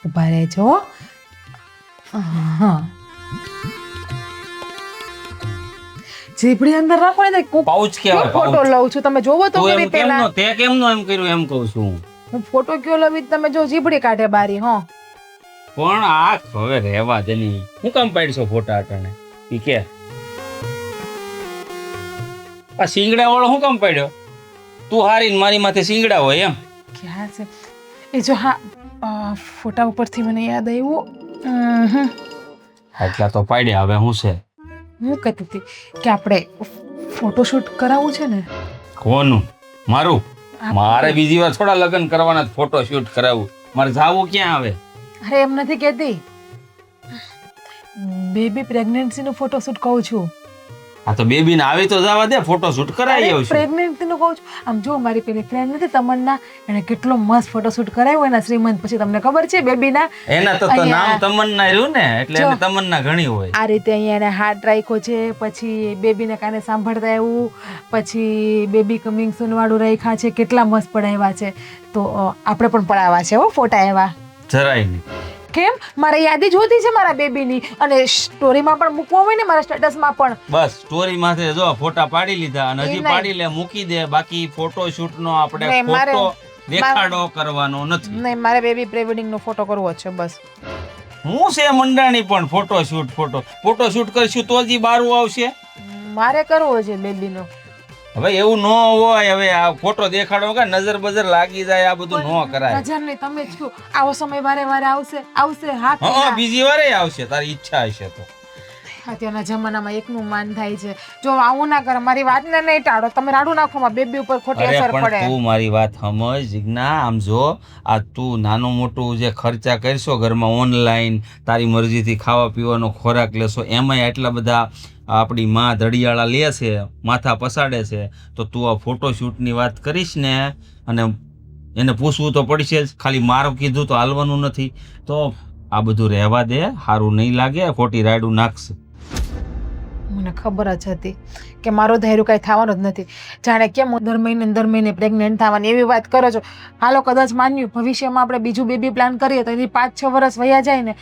ઉભા રહેજો. હા, જીભડી અંદર રાખો ને તો પાઉચ કહેવાય, ફોટો પાઉચ. લઉં છું, તમે જોવો તો તું કેવી એમ પેલા કેમનો તે કેમનો એમ કર્યું એમ કહું છું હું. હું ફોટો કયો લવી તમે જો જીભડી કાઢે બારી. હો પણ આ હવે રહેવા દે ની, હું કામ પાડશો ફોટા અટાણે ઈ કે? આ સિંગડા વાળો હું કામ પાડ્યો? તું હારી ને મારી માથે સિંગડા હોય એમ? ક્યાં છે એ જો? હા, ફોટા ઉપરથી મને યાદ આવ્યું. એટલા તો પાડ્યા, હવે હું છે? હું કહેતી હતી કે આપણે ફોટોશૂટ કરાવવું છે ને. કોનું? મારું? આપણે- મારે બીજી વાર થોડા લગ્ન કરવાના, ફોટો શૂટ કરાવવું? મારે જાવું ક્યાં આવે? અરે એમ નથી કહેતી, બેબી પ્રેગ્નન્સી નું ફોટોશૂટ કહું છું. આ તો બેબી ને આવી તો જવા દે, ફોટો શૂટ કરાવી આવશું. પ્રેગ્નન્સી નું કહું છું. આમ જો મારી પેલી ફ્રેન્ડ નથી તમન્ના, એને કેટલો મસ્ત ફોટોશૂટ કરાવ્યો એના શ્રીમંત પછી. તમને ખબર છે બેબીના એના તો અહીંયા- નામ તમન્ના રહ્યું ને, એટલે જો. એને તમન્ના ઘણી હોય. આ રીતે અહીંયા એને હાથ રાખ્યો છે, પછી બેબીને કાને સાંભળતા એવું, પછી બેબી કમિંગ સૂન વાળું રાખ્યા છે. કેટલા મસ્ત પડાવ્યા છે. તો આપણે પણ પડાવવા છે હો ફોટા એવા. જરાય નહીં. કેમ? મારે યાદી જોતી છે મારા બેબીની, અને સ્ટોરીમાં પણ મૂકવા હોય ને, મારા સ્ટેટસમાં પણ. બસ સ્ટોરી માથે જો ફોટા પાડી લીધા અને એ હજી નહીં. પાડી લે, મૂકી દે. બાકી ફોટો શૂટ નો આપણે નહીં, મારે- ફોટો દેખાડો કરવાનો નથી. નહીં, મારે બેબી પ્રી વેડિંગ નો ફોટો કરવો છે બસ. હું છે મંડાણી પણ ફોટો શૂટ કરશું તો જ ઈ બારું આવશે. મારે કરવો છે બેબીનો. હવે એવું ન હોય. હવે આ ફોટો દેખાડો કે નજર બજર લાગી જાય, આ બધું ન કરાય. નજર નહીં, તમે જ કહો. આવો સમય વારે વારે આવશે. હા કે હા, ના? બીજી વારે આવશે, તારી ઈચ્છા હશે તો. અત્યારના જમાનામાં એકનું માન થાય છે. જો આવું ના કરે, મારી વાતને નહીં ટાળો. તમે રાડું નાખો, માં બેબી ઉપર ખોટી અરે અસર પણ પડે. તું મારી વાત સમજ જીજ્ઞા. આમ જો આ તું નાનું મોટું જે ખર્ચા કરશો ઘરમાં, ઓનલાઈન તારી મરજીથી ખાવા પીવાનો ખોરાક લેશો, એમાંય આટલા બધા આપણી માં ધડિયાળા લે છે, માથા પસાડે છે, તો તું આ ફોટોશૂટની વાત કરીશ ને, અને એને પૂછવું તો પડશે જ. ખાલી મારું કીધું તો હાલવાનું નથી. તો આ બધું રહેવા દે, સારું નહીં લાગે, ખોટી રાયડું નાખશે. મને ખબર જ હતી કે મારો ધૈર્ય કઈ થવાનું જ નથી. જાણે કેમ હું દર મહિને પ્રેગ્નેન્ટ થવાની એવી વાત કરો છો. હાલો કદાચ માન્યું, ભવિષ્યમાં આપણે બીજું બેબી પ્લાન કરીએ તો એની 5-6 વર્ષ વયા જાય ને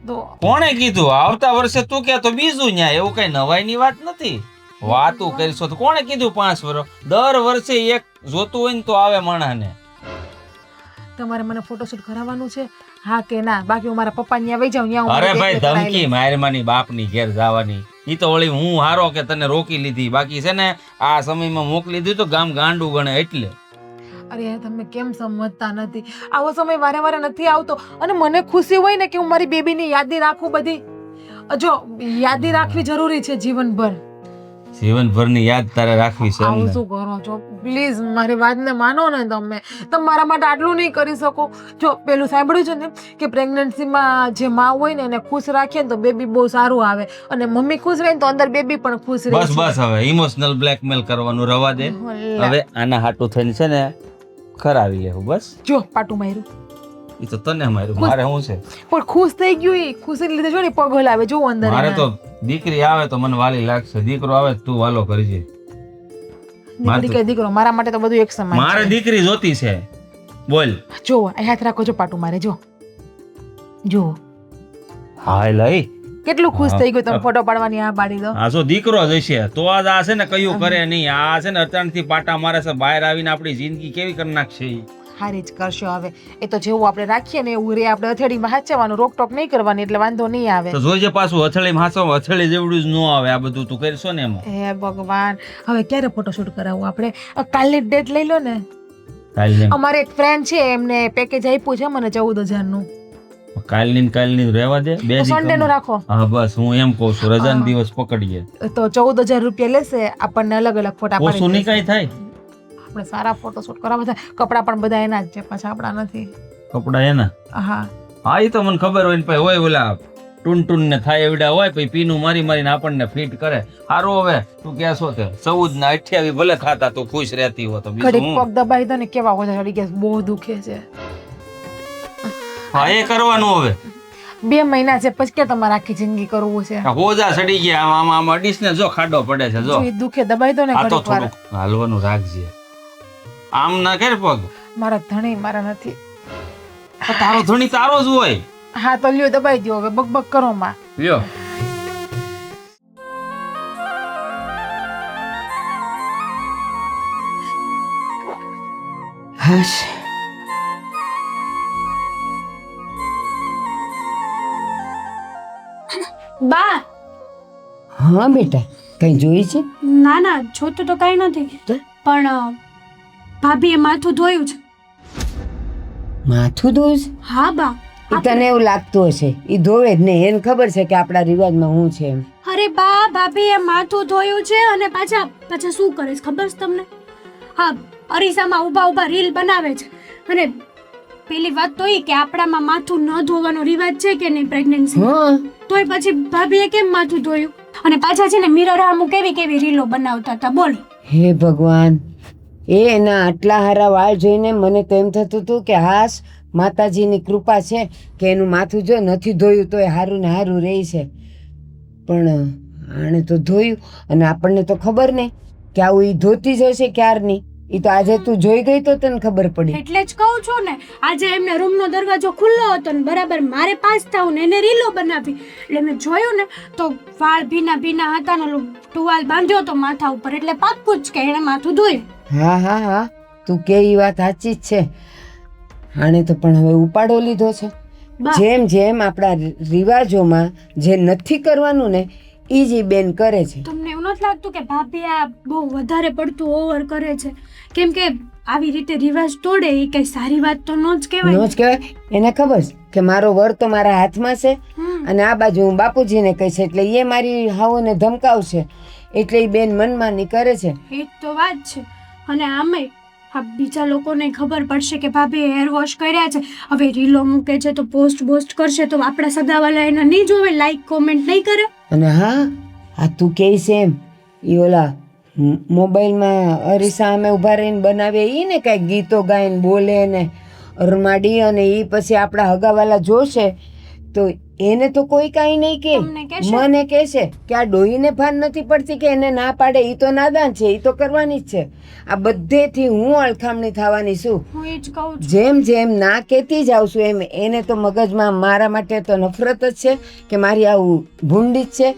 તો. કોણે કીધું આવતા વર્ષે તું કે તો બીજું ન્યા? એવું કઈ નવાઈની વાત નથી. વાતું કરીશો તો કોણે કીધું 5 વર્ષ? દર વર્ષે એક જોતું હોય ને તો આવે માણસને. તમારે મને ફોટોશૂટ કરાવવાનું છે? હા કે ના? બાકી હું મારા પપ્પા ત્યાં વહી જાઉં. અરે ભાઈ, ધમકી મારવાની બાપની ઘેર જવાની ઈ તો વળી હું હારો કે તને રોકી લીધી. બાકી છે ને આ સમયમાં મોકલી દીધું તો ગામ ગાંડું ગણે એટલે. અરે તમે કેમ સમજતા નથી? આવો સમય વારે વારે નથી આવતો અને મને ખુશી હોય ને કે હું મારી બેબીની યાદી રાખું બધી. જો યાદી રાખવી જરૂરી છે જીવનભર. જીવનભરની યાદ તારે રાખવી છે આવું એમને. શું કરો છો? પ્લીઝ મારી વાતને માનો ને તમે મારા માટે આટલું નહીં કરી શકો. જો પેલું સાંભળ્યું છે ને કે પ્રેગ્નન્સીમાં જે માં હોય ને એને ખુશ રાખીએ ને તો બેબી બહુ સારું આવે અને મમ્મી ખુશ રહે ને તો અંદર બેબી પણ ખુશ રહે. બસ બસ હવે ઇમોશનલ બ્લેકમેલ કરવાનું રવા દે. હવે આના હાટું થઈને છે ને કરાવી લેવું બસ. જો પાટું માર્યું એ તો તને માર્યું, મારે શું છે? પણ ખુશ થઈ ગયું એ ખુશી લીધે જો ને પગ હલાવે જો અંદર મારે એના. તો દીકરી આવે તો મને વાલી લાગશે, દીકરો આવે તો તું વાલો કરજે. દીકરી કે દીકરો મારા માટે તો બધું એક સમાન મારે છે. દીકરી જોતી છે. બોલ. જો આ હાથ રાખો જો પાટું મારે જો જો હાય લઈ કેટલું ખુશ થઈ ગયું તમે ફોટો પાડવાની આ પાડી દો. આ જો દીકરો જ હશે તો આજ આ છે ને કયું કરે નહીં. આ છે ને અચાનકથી પાટા મારે છે, બહાર આવીને આપણી જિંદગી કેવી કરી નાખશે ઈ. હારી જ કરશો હવે. એ તો જેવું આપણે રાખીએ ને એવું રે આપણે અથેળીમાં હાચવાનું, રોકટોક નહીં કરવાની એટલે વાંધો નહીં આવે. તો જોઈજે પાછું હથેળીમાં હાસો, હથેળી જેવડું જ ન આવે. આ બધું તું કરશો ને એમાં. હે ભગવાન, હવે ક્યારે ફોટોશૂટ કરાવવું આપણે? કાલની ડેટ લઈ લો ને. કાલની અમારે એક ફ્રેન્ડ છે એમને પેકેજ આપ્યું છે મને 14,000 નું. કાલની રહેવા દે. બે દી સન્ડે નું કમ. રાખો હા બસ હું એમ કહું છું, રજાનો દિવસ પકડીએ. તો 14,000 રૂપિયા લેશે. આપણને અલગ અલગ ફોટા ઓછું નહીં પાડી કઈ થાય. આપણે સારા ફોટોશૂટ કરાવવા છે. કપડા પણ બધા એના જ છે, પાછા આપણા નથી. કપડા એના. હા હા એ તો મને ખબર હોય ને પછી હોય ઓલા ટૂન ને થાય એવડા હોય પછી પીનું મારી મારીને આપણને ફિટ કરે. સારું હવે તું ક્યાં છો તે 14 ના 28 ભલે ખાતા તું ખુશ રહેતી હો તો બીજું ઘડીક હું. પગ દબાઈ દો ને કેવા ઓછા ચડી ગયા, બહુ દુખે છે. હા એ કરવાનું હવે. 2 મહિના છે પછી કે તમારે આખી જિંદગી કરવું છે. આ હોજા સડી ગયા આમાં અડીશ ને જો ખાડો પડે છે જો. જો એ દુખે દબાઈ દો ને આ તો ઘડીક વાર. થોડુંક હાલવાનું રાખજે. આમ ના કર પગ. મારા ધણી મારા નથી. આ તારો ધણી તારો જ હોય. હા તો લ્યો દબાઈ દો હવે, બકબક કરો માં. લ્યો હાશ બા હા બેટા, કઈ જોઈ છે? ના ના જોતું તો કઈ નથી તો? પણ ભાભીએ માથું ધોયું છે. માથું ધોયું છે? હા બા. ઈ તને એવું લાગતું હશે, ઈ ધોવે જ નહીં. એને ખબર છે કે આપણા રિવાજમાં હું છે એમ. અરે બા, ભાભીએ માથું ધોયું છે અને પાછા શું કરે છે ખબર છે તમને? હા, અરીસામાં ઊભા ઊભા રીલ બનાવે છે. અને પેલી વાત તો ઈ કે આપણામાં માથું ન ધોવાનો રિવાજ છે કે નહીં પ્રેગ્નન્સી, હા તોય પછી ભાભીએ કેમ માથું ધોયું? અને પાછા છે ને મિરર સામું કેવી કેવી રીલો બનાવતા હતા બોલો. હે ભગવાન, એના આટલા હારા વાળ જોઈને મને તો એમ થતું હતું કે હાશ માતાજીની કૃપા છે કે એનું માથું જો નથી ધોયું તો એ હારું ને હારું રહી છે. પણ આણે તો ધોયું અને આપણને તો ખબર નહીં કે આવું ઈ ધોતી જ હશે ક્યારની. ઈ તો આજે તું જોઈ ગઈ તો તને ખબર પડી. એટલે જ કહું છું ને, આજે એમને રૂમનો દરવાજો ખુલ્લો હતો ને બરાબર મારે પાસ થવું ને એને રીલો બનાવી એટલે મેં જોયું ને તો વાળ ભીના ભીના હતા ને ઓલું ટુવાલ બાંધ્યો તો માથા ઉપર એટલે પાક્કું જ કે એને માથું ધોયું. હા હા હા, તું કે ઈ વાત સાચી જ છે. આણે તો પણ હવે ઉપાડો લીધો છે. બા. જેમ જેમ આપણા રિવાજોમાં જે નથી કરવાનું ને ઈ જ ઈ બેન કરે છે. તમને એવું નથી લાગતું કે ભાભી આ બહુ વધારે પડતું ઓવર કરે છે? કેમ કે આવી રીતે રિવાજ તોડે એ કઈ સારી વાત તો નો જ કહેવાય. નો જ કહેવાય. એને ખબર છે કે મારો વર તો મારા હાથમાં છે હમ. અને આ બાજુ હું બાપુજીને કહીશ એટલે એ મારી હાવોને ધમકાવશે એટલે એ બેન મનમાની કરે છે. એ જ તો વાત છે. અને આમે આ બીજા લોકોને ખબર પડશે કે ભાભીએ હેર વોશ કર્યા છે, હવે રીલો મૂકે છે તો પોસ્ટ કરશે તો આપણા સગાવાલા એને નહીં જોવે, લાઈક કોમેન્ટ નહીં કરે. અને હા, આ તું કહે છે એમ એ ઓલા મોબાઈલમાં અરીસા અમે ઊભા રહીને બનાવે ઈ ને કાંઈક ગીતો ગાઈને બોલે ને અરમાડી અને ઈ પછી આપણા હગાવાલા જોશે તો એને તો કોઈ કાંઈ નહીં કે તમને કહેશે? મને કહેશે કે આ ડોહીને ભાન નથી પડતી કે એને ના પાડે ઈ તો નાદાન છે, ઈ તો કરવાની જ છે. આ બધેથી હું અળખામણી થવાની છું. હું એ જ કહું છું. જેમ જેમ ના કહેતી જાઉં છું એમ એને તો મગજમાં મારા માટે તો નફરત જ છે કે મારી આવું ભૂંડી જ છે.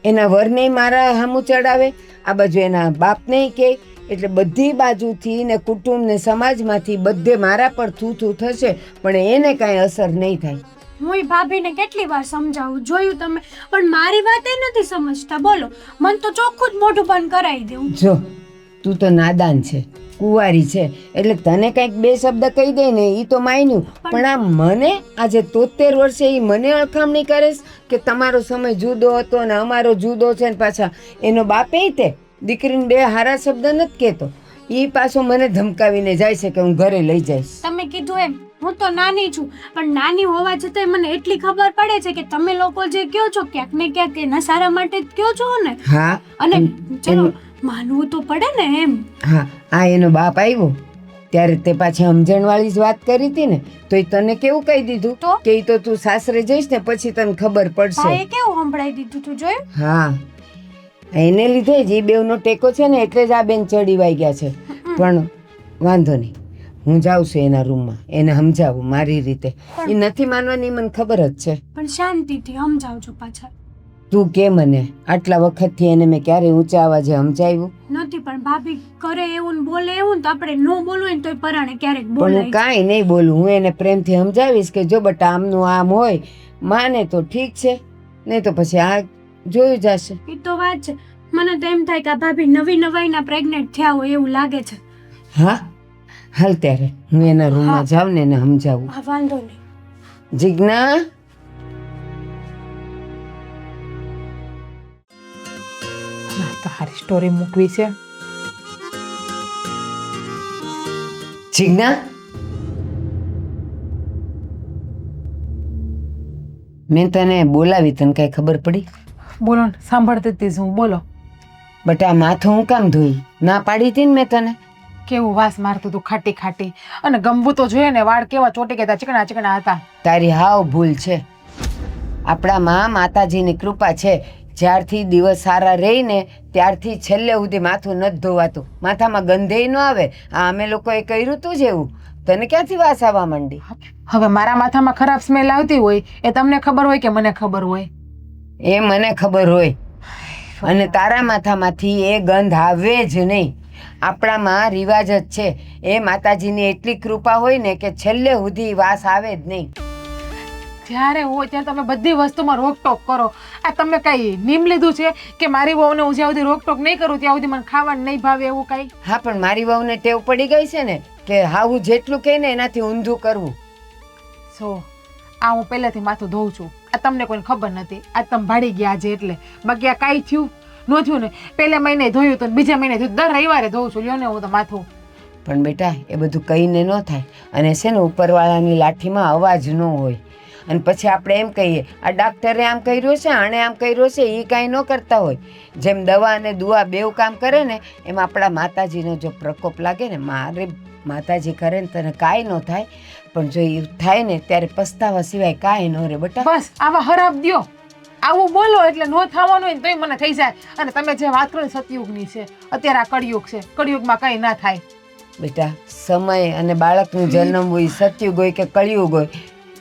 એના વરને મારા સામું ચડાવે, આ બાજુ એના બાપને કે, એટલે બધી બાજુથી ને કુટુંબ ને સમાજમાંથી બધે મારા પર થૂ થશે પણ એને કાંઈ અસર નહીં થાય. હું ભાભીને કેટલી વાર સમજાવું, જોયું તમે, પણ મારી વાત એ નથી સમજતા બોલો. મન તો ચોખ્ખું જ મોઢું બંધ કરાવી દેવું. જો તું તો નાદાન છે, કુંવારી છે એટલે તને કંઈક બે શબ્દ કહી દે ને એ તો માન્યું, પણ આ મને આજે 73 વર્ષે એ મને અળખામણી કરે કે તમારો સમય જુદો હતો ને અમારો જુદો છે ને પાછા એનો બાપે તે દીકરીને બે હારા શબ્દ નથી કહેતો, એ પાછો મને ધમકાવીને જાય છે કે હું ઘરે લઈ જઈશ. તમે કીધું એમ હું તો નાની છું, પણ નાની હોવા છતાંય મને એટલી ખબર પડે છે કે તમે લોકો જે કહો છો ક્યાંક ને ક્યાંક એના સારા માટે જ કહો છો ને. હા અને ચલો માનવું તો પડે ને એમ. હા આ એનો બાપ આવ્યો ત્યારે તે પાછી સમજણવાળી જ વાત કરી હતી ને, તો એ તને કેવું કહી દીધું તો? કે ઈ તો તું સાસરે જઈશ ને પછી તને ખબર પડશે. ભાઈએ કેવું સંભળાઈ દીધું તું જોયું? હા એને લીધે જ એ બેવનો ટેકો છે ને એટલે જ આ બેન ચડી વાઈ ગયા છે. પણ વાંધો નહીં, હું જાઉં છું એના રૂમમાં, એને સમજાવું મારી રીતે. એ નથી માનવાની મને ખબર જ છે. પણ શાંતિથી સમજાવજો પાછા. તું કે મને આટલા વખતથી એને મેં ક્યારે ઊંચા અવાજે સમજાવ્યું નથી, પણ ભાભી કરે એવું ને બોલે એવું ને તો આપણે ન બોલવું હોય ને તોય પરાણે ક્યારેક પણ હું બોલાય. કાંઈ નહીં બોલું, હું એને પ્રેમથી સમજાવીશ કે જો બટા આમનું આમ હોય, માને તો ઠીક છે, નહીં તો પછી આ જોયું જશે. એ તો વાત છે. મને તો એમ થાય કે આ ભાભી નવી નવાઈના પ્રેગ્નેન્ટ થયા હોય એવું લાગે છે. હા હાલ ત્યારે હું એના રૂમમાં જાઉં ને એને સમજાવું. હા વાંધો નહીં. જીજ્ઞા તારી સ્ટોરી મૂકવી છે. જીજ્ઞા મેં તને બોલાવી, તને કઈ ખબર પડી? બોલો ને, સાંભળતી હતી હું. બોલો. બટા માથું હું કામ ધોઈ? ના પાડી હતી ને મેં તને. કેવું વાસ મારતું હતું, ખાટી ખાટી. અને ગમવું તો જોઈએ ને, વાળ કેવા ચોટી ગયા હતા, ચીકણા ચીકણા હતા. તારી હાવ ભૂલ છે. આપણામાં માતાજીની કૃપા છે. જ્યારથી દિવસ સારા રહી ને ત્યારથી છેલ્લે સુધી માથું નથી ધોવાતું, માથામાં ગંધેય ન આવે. આ અમે લોકોએ કર્યું તું જ એવું, તને ક્યાંથી વાસ આવવા માંડી? હવે મારા માથામાં ખરાબ સ્મેલ આવતી હોય એ તમને ખબર હોય કે મને ખબર હોય? એ મને ખબર હોય, અને તારા માથામાંથી એ ગંધ આવે જ નહીં. આપણામાં રિવાજ જ છે, એ માતાજીની એટલી કૃપા હોય ને કે છેલ્લે સુધી વાસ આવે જ નહીં. જ્યારે હોય ત્યારે તમે બધી વસ્તુમાં રોકટોક કરો. આ તમે કઈ નિયમ લીધું છે કે મારી વહુને હું જ્યાં સુધી રોકટોક નહીં કરું ત્યાં સુધી મને ખાવાનું નહીં ભાવે એવું કઈ? હા પણ મારી વહુને ટેવ પડી ગઈ છે ને કે હા હું જેટલું કહે ને એનાથી ઊંધું કરવું. સો આ હું પહેલેથી માથું ધોઉં છું, આ તમને કોઈને ખબર નથી. આ તમે ભાડી ગયા આજે એટલે, બાકી આ કાંઈ થયું ન થયું ને. પહેલા મહિને ધોયું તો બીજા મહિને ધોયું, દર રવિવારે ધોઉં છું. લ્યો ને હું તો માથું. પણ બેટા એ બધું કહીને ન થાય, અને છે ને ઉપરવાળાની લાઠીમાં અવાજ ન હોય. અને પછી આપણે એમ કહીએ આ ડાક્ટરે આમ કર્યું છે, આણે આમ કર્યું છે, એ કાંઈ ન કરતા હોય. જેમ દવા અને દુઆ બેઉ કામ કરે ને એમ આપણા માતાજીનો જો પ્રકોપ લાગે ને, મારે માતાજી કરે ને તને કાંઈ ન થાય, પણ જો એ થાય ને ત્યારે પસ્તાવા સિવાય કાંઈ ન રે બેટા. બસ આવા હરાબ દ્યો, આવું બોલો એટલે ન થવાનું હોય ને તોય મને થઈ જાય. અને તમે જે વાત કરો સતયુગની છે, અત્યારે આ કળિયુગ છે, કળિયુગમાં કંઈ ના થાય. બેટા સમય અને બાળકનું જન્મ હોય, સતયુગ હોય કે કળિયુગ હોય,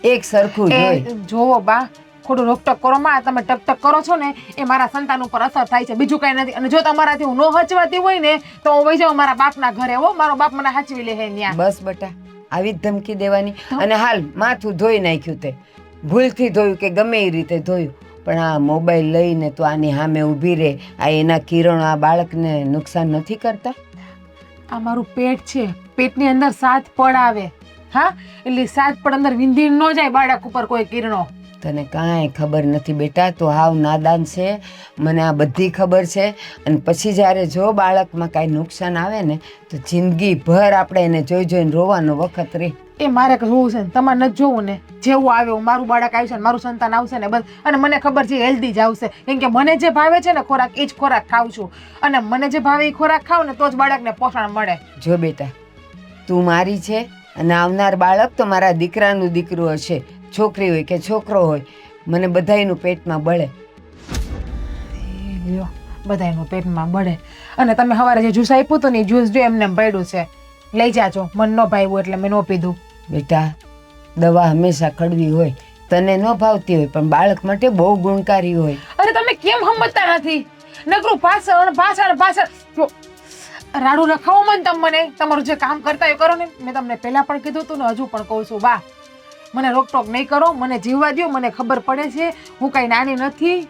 એક સરખું જ હોય. જોવો બા, ખોટું રોકટોક કરો માં, તમે ટકટક કરો છો ને એ મારા સંતાન ઉપર અસર થાય છે, બીજું કઈ નથી. અને જો તમારાથી હું ન હચવાતી હોય ને તો હું વહી જાઉં મારા બાપના ઘરે. હો, મારો બાપ મને હાચવી લે હે ન્યા. બસ બેટા આવી જ ધમકી દેવાની. અને હાલ માથું ધોઈ નાખ્યું, તે ભૂલથી ધોયું કે ગમે એ રીતે ધોયું, પણ આ મોબાઈલ લઈને તો આની સામે ઊભી રહે, આ એના કિરણો આ બાળકને નુકસાન નથી કરતા? આ મારું પેટ છે, પેટની અંદર 7 પડ આવે. હા, એટલે 7 પડ અંદર વિંધી ન જાય બાળક ઉપર કોઈ કિરણો. તને કાંઈ ખબર નથી બેટા, તો હાવ નાદાન છે. મને આ બધી ખબર છે. અને પછી જ્યારે જો બાળકમાં કાંઈ નુકસાન આવે ને તો જિંદગીભર આપણે એને જોઈ જોઈને રોવાનો વખત રહે. એ મારે જોવું છે ને તમારે નથી જોવું ને. જેવું આવે મારું બાળક આવશે ને મારું સંતાન આવશે ને બસ. અને મને ખબર છે હેલ્ધી જ આવશે, કેમ કે મને જે ભાવે છે ને ખોરાક એ જ ખોરાક ખાઉં છું. અને મને જે ભાવે એ ખોરાક ખાવ ને તો જ બાળકને પોષણ મળે. જો બેટા તું મારી છે, અને આવનાર બાળક તો મારા દીકરાનું દીકરું હશે, છોકરી હોય કે છોકરો હોય. મને બધાયનું પેટમાં બળે. લ્યો, બધાયનું પેટમાં બળે. અને તમે સવારે જે જ્યુસ આપ્યું હતું ને એ જ્યુસ જો એમને પડ્યું છે, લઈ જાજો. મન ન ભાવ્યું એટલે મેં ન પીધું. બેટા દવા હંમેશા કડવી હોય, તને ન ભાવતી હોય, પણ બાળક માટે બહુ ગુણકારી હોય. અરે તમે કેમ સમજતા નથી? નકરું ભાષણ ભાષણ ભાષણ. જો રાડું રખાવો મને, તમે મને તમારું જે કામ કરતા હોય કરો ને. મેં તમને પહેલા પણ કીધું હતું ને હજુ પણ કહું છું. બા મને રોકટોક નહીં કરો, મને જીવવા દો. મને ખબર પડે છે હું કઈ નાની નથી.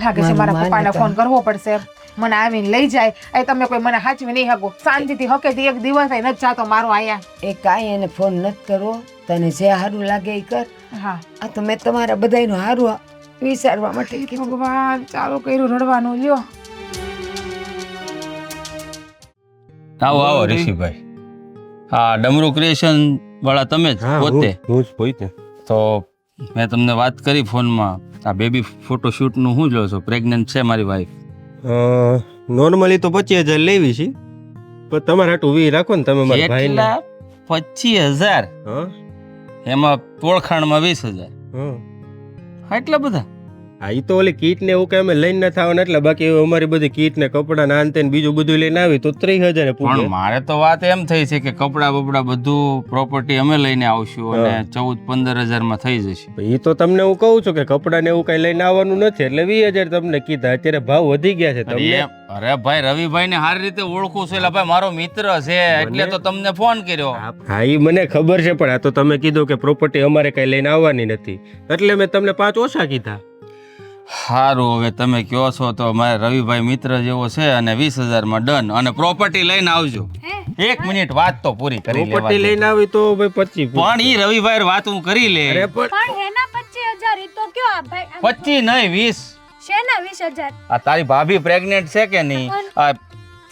લાગે છે મારા પપ્પાને ફોન કરવો પડશે. મને આવીને લઈ જાય એ તમે કોઈ મને હાચવી નહીં શકો શાંતિથી હકેથી એક દિવસ નથી જાતો મારો આયા એ કાંઈ એને ફોન નથી કરવો, તને જે સારું લાગે એ કર. હા આ તો મેં તમારા બધાયનું સારું વિચારવા માટે કીધું. ભગવાન ચાલુ કર્યું રડવાનું લ્યો. આવો આવો ઋષિભાઈ. હા, ડમરુ ક્રિએશન વાળા તમે જ પોતે? હું જ પોતે. તો મેં તમને વાત કરી ફોનમાં, આ બેબી ફોટોશૂટનું શું લો છો? પ્રેગ્નન્ટ છે મારી વાઈફ. નોર્મલી તો 25,000 લેવી છે, પણ તમારે હાટું વી રાખો ને તમે મારા ભાઈને. એટલા 25,000? હા એમાં ઓળખાણમાં 20,000? હા એટલા બધા? હા, ઈ તો ઓલી કીટ ને એવું કઈ અમે લઈને ના થવાના, એટલે બાકી અમારી બધી કીટ ને કપડા ને આંતે ને બીજું બધું લઈને આવી તો 30,000 ને પૂગે. પણ મારે તો વાત એમ થઈ છે કે કપડા બપડા બધું પ્રોપર્ટી અમે લઈને આવશું અને 14-15,000 માં થઈ જશે. ઈ તો તમને હું કહું છું કે કપડા ને એવું કઈ લઈને આવવાનું નથી, એટલે 20,000 તમને કીધા. અત્યારે ભાવ વધી ગયા છે તમને. અરે ભાઈ, રવિભાઈ ને સારી રીતે ઓળખું છું, એટલે ભાઈ મારો મિત્ર છે એટલે તો તમને ફોન કર્યો. હા, ઈ મને ખબર છે, પણ આ તો તમે કીધું કે પ્રોપર્ટી અમારે કઈ લઈને આવવાની નથી, એટલે મેં તમને 5 ઓછા કીધા. સારું, હવે તમે કહો છો તો મારે રવિભાઈ મિત્ર જેવો છે અને 20,000 માં ડન. અને પ્રોપર્ટી લઈને આવજો. એક મિનિટ વાત તો પૂરી કરી પ્રોપર્ટી લેવા. લઈને આવી તો ભાઈ 25. પણ ઈ રવિભાઈ વાત હું કરી લે. અરે પણ પણ એના 25,000 ઈ તો કયો આ ભાઈ 25 નહીં 20. શેના 20,000? આ તારી ભાભી પ્રેગ્નેન્ટ છે કે નહીં? આ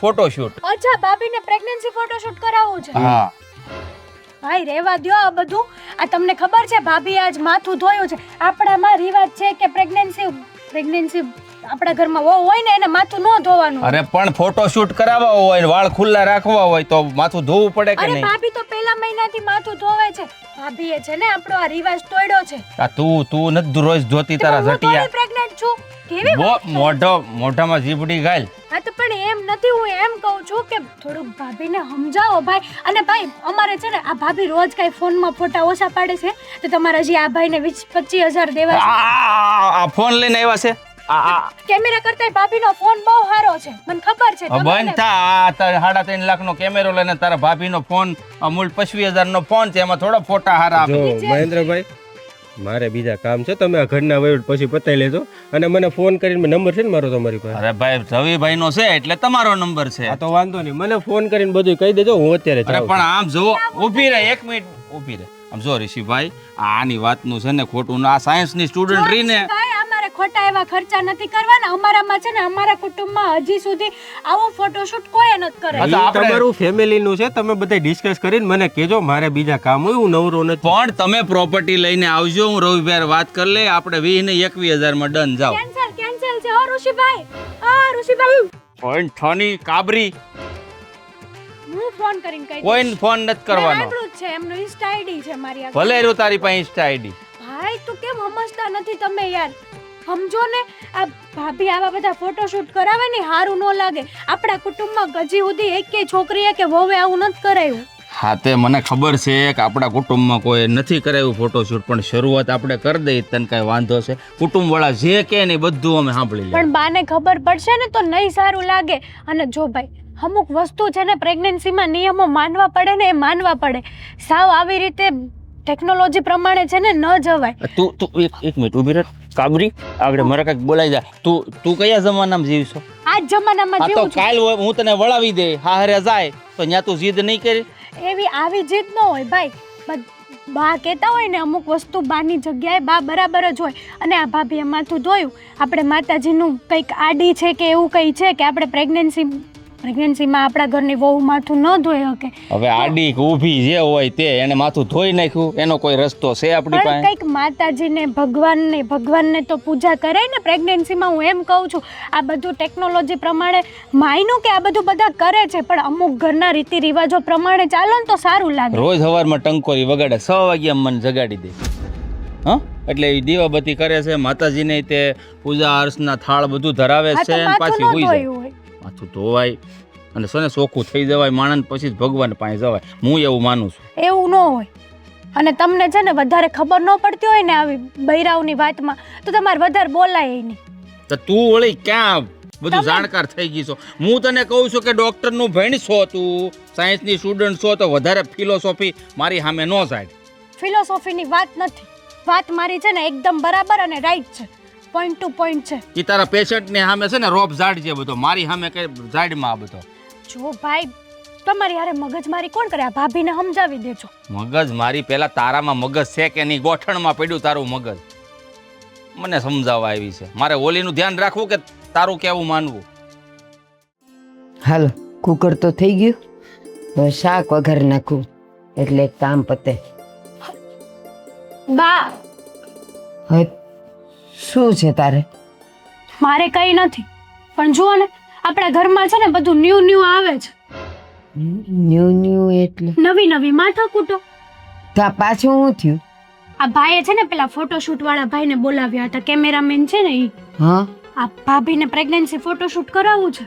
ફોટોશૂટ. અચ્છા, ભાભીને પ્રેગ્નન્સી ફોટોશૂટ કરાવવું છે. હા. ભાઈ રેવા દ્યો આ બધું. આ તમને ખબર છે ભાભી આજ માથું ધોયું છે. આપણામાં રિવાજ છે કે પ્રેગ્નન્સી આપણા ઘરમાં વહુ હોય ને એને માથું ન ધોવાનું. અરે પણ ફોટોશૂટ કરાવવા હોય, વાળ ખુલ્લા રાખવા હોય તો માથું ધોવું પડે કે અરે નહીં? ભાભી તો પહેલા મહિનાથી માથું ધોવે છે. ભાભીએ છે ને આપણો આ રિવાજ તોડ્યો છે. આ તું નથી રોજ ધોતી તારા હું ઝટિયા? થોડી પ્રેગ્નન્ટ છું. કેવી મોઢામાં જીભડી ગાલ. હા તો પણ એમ નથી, હું એમ કહું છું કે થોડુંક ભાભીને સમજાવો ભાઈ. અને ભાઈ અમારે છે ને આ ભાભી રોજ કઈ ફોનમાં ફોટા ઓછા પાડે છે, તો તમારે હજી આ ભાઈને 25,000 દેવા છે. આ ફોન લઈને આવ્યા છે. કેમેરા કરતા ભાભીનો ફોન બહુ સારો છે, મને ખબર છે. બંધ થા. 3.5 લાખનો કેમેરો લઈને તારા ભાભીનો ફોન અમૂલ 25,000 નો ફોન છે, એમાં થોડા ફોટા હારા જો આપે. મહેન્દ્રભાઈ, મારે બીજા કામ છે, તમે આ ઘરના વહીવટ પછી પતાવી લેજો. અને મને ફોન કરીને નંબર છે ને મારો તમારી પાસે? અરે ભાઈ, રવિભાઈ નો છે એટલે તમારો નંબર છે. હા તો વાંધો નહીં, મને ફોન કરીને બધું કહી દેજો, હું અત્યારે અરે જાઉં પણ આમ જો, ઊભી રહે 1 મિનિટ ઊભી રહે. આમ જો ઋષિભાઈ, આની વાતનું છે ને ખોટું ના. સાયન્સ ની સ્ટુડન્ટ રહીને ભાઈ અમારે ખોટા એવા ખર્ચા નથી કરવાના. અમારામાં છે ને અમારા કુટુંબમાં હજી સુધી આવો ફોટોશૂટ કોઈ નથી કરે. છું. ઈ તમારું ફેમિલી નું છે, તમે બધા ડિસ્કસ કરીને મને કહેજો. મારે બીજા કામ હોય, હું નવરો નથી. પણ તમે પ્રોપર્ટી લઈને આવજો. હું રવિભાઈ વાત કરી લે. આપણે 20 ને 21,000 માં ડન. જાઓ. કેન્સલ છે હો ઋષિભાઈ. ઋષિભાઈ પણ ઠની કાબરી હું ફોન કરીને કહી કોઈને ફોન નથી કરવાનો. આપણું જ છે, એમનો ઇન્સ્ટા આઈડી છે મારી આગળ. ભલે રહ્યું તારી પાસે ઇન્સ્ટા આઈડી. ભાઈ તું કેમ સમજતા નથી તમે યાર? સમજો ને, આ ભાભી આવા બધા ફોટોશૂટ કરાવે ને સારું ન લાગે. આપણા કુટુંબમાં હજી સુધી એકેય છોકરીએ કે વહુએ આવું નથી કરાયું. હા, તે મને ખબર છે કે આપણા કુટુંબમાં કોઈ નથી કરાયું ફોટોશૂટ, પણ શરૂઆત આપણે કરી દઈએ. તને કાંઈ વાંધો છે? કુટુંબવાળા જે કહે ને એ બધું અમે સાંભળી લઈએ. પણ બાને ખબર પડશે ને તો નહીં સારું લાગે. અને જો ભાઈ અમુક વસ્તુ છે ને પ્રેગ્નન્સીમાં નિયમો માનવા પડે ને, એ માનવા પડે. સાવ આવી રીતે ટેકનોલોજી પ્રમાણે છે ને ન જવાય. તું એક મિનિટ ઊભી રહે કાબરી. આગળ મારે કંઈક બોલાઈ જાય. તું કયા જમાનામાં જીવશો? આ જમાનામાં આ તો જેવું છે કાલ હું તને વળાવી દે હારે જાય તો ત્યાં તું જીદ નહીં કરી. એવી આવી જીદ ન હોય ભાઈ. બા કહેતા હોય ને અમુક વસ્તુ બાની જગ્યાએ બા બરાબર જ હોય. અને આ ભાભીએ માથું ધોયું. આપણે માતાજીનું કંઈક આડી છે કે એવું કંઈ છે કે આપણે પ્રેગ્નન્સીમાં આપણા ઘરની વહુ માથું ન ધોઈ શકે. હવે આડી કે ઊભી જે હોય તે એને માથું ધોઈ નાખ્યું, એનો કોઈ રસ્તો છે આપણી પણ પાસે? કંઈક માતાજીને ભગવાનને તો પૂજા કરાય ને પ્રેગ્નન્સીમાં. હું એમ કહું છું આ બધું ટેકનોલોજી પ્રમાણે માયનું કે આ બધું બધા કરે છે, પણ અમુક ઘરના રીતિ રિવાજો પ્રમાણે ચાલો ને તો સારું લાગે. રોજ સવારમાં ટંકોરી વગાડે, 6 વાગ્યા મને જગાડી દે. હા, એટલે એ દીવાબત્તી કરે છે, માતાજીને તે પૂજા અર્ચના થાળ બધું ધરાવે આ છે તો અને પાછી માથું ન હુઈ જાય. ધોયું હોય. માથું ધોવાય અને છે ને ચોખ્ખું થઈ જવાય માણસ, પછી જ ભગવાન પાસે જવાય. હું એવું માનું છું. એવું ન હોય. અને તમને છે ને વધારે ખબર ન પડતી હોય ને આવી બૈરાવની વાતમાં, તો તમારે વધારે બોલાય નહીં. તો તું વળી ક્યાં બધું જાણકાર થઈ ગઈ છો? હું તને કહું છું કે ડોક્ટર નું ભણ છો, તું સાયન્સની સ્ટુડન્ટ છો, તો વધારે ફિલોસોફી મારી સામે ન જાય. ફિલોસોફીની વાત નથી. વાત મારી છે ને એકદમ બરાબર અને રાઈટ છે. પોઈન્ટ ટુ પોઈન્ટ છે. ઈ તારા પેશન્ટ ને સામે છે ને રોપ ઝાડ છે બધો, મારી સામે કઈ ઝાડમાં આ બધો. જો ભાઈ તમારી હારે મગજમારી કોણ કરે? આ ભાભીને સમજાવી દેજો. મગજ મારી પેલા તારામાં મગજ છે કે નહીં? ગોઠણમાં પડ્યું તારું મગજ, મને સમજાવવા આવી છે. મારે ઓલીનું ધ્યાન રાખવું કે તારું કેવું માનવું? હાલો, કુકર તો થઈ ગયું, હવે શાક વઘાર નાખું એટલે એક કામ પતે. બા હવે શું છે તારે? મારે કઈ નથી, પણ જુઓ ને આપણા ઘરમાં છે ને બધું ન્યુ ન્યુ આવે છે. ન્યુ ન્યુ એટલે નવી નવી માથાકૂટો. તો આ પાછું શું થયું? આ ભાઈએ છે ને પેલા ફોટોશૂટ વાળા ભાઈને બોલાવ્યા હતા, કેમેરામેન છે ને ઈ. હા, આ ભાભીને પ્રેગ્નન્સી ફોટોશૂટ કરાવવું છે.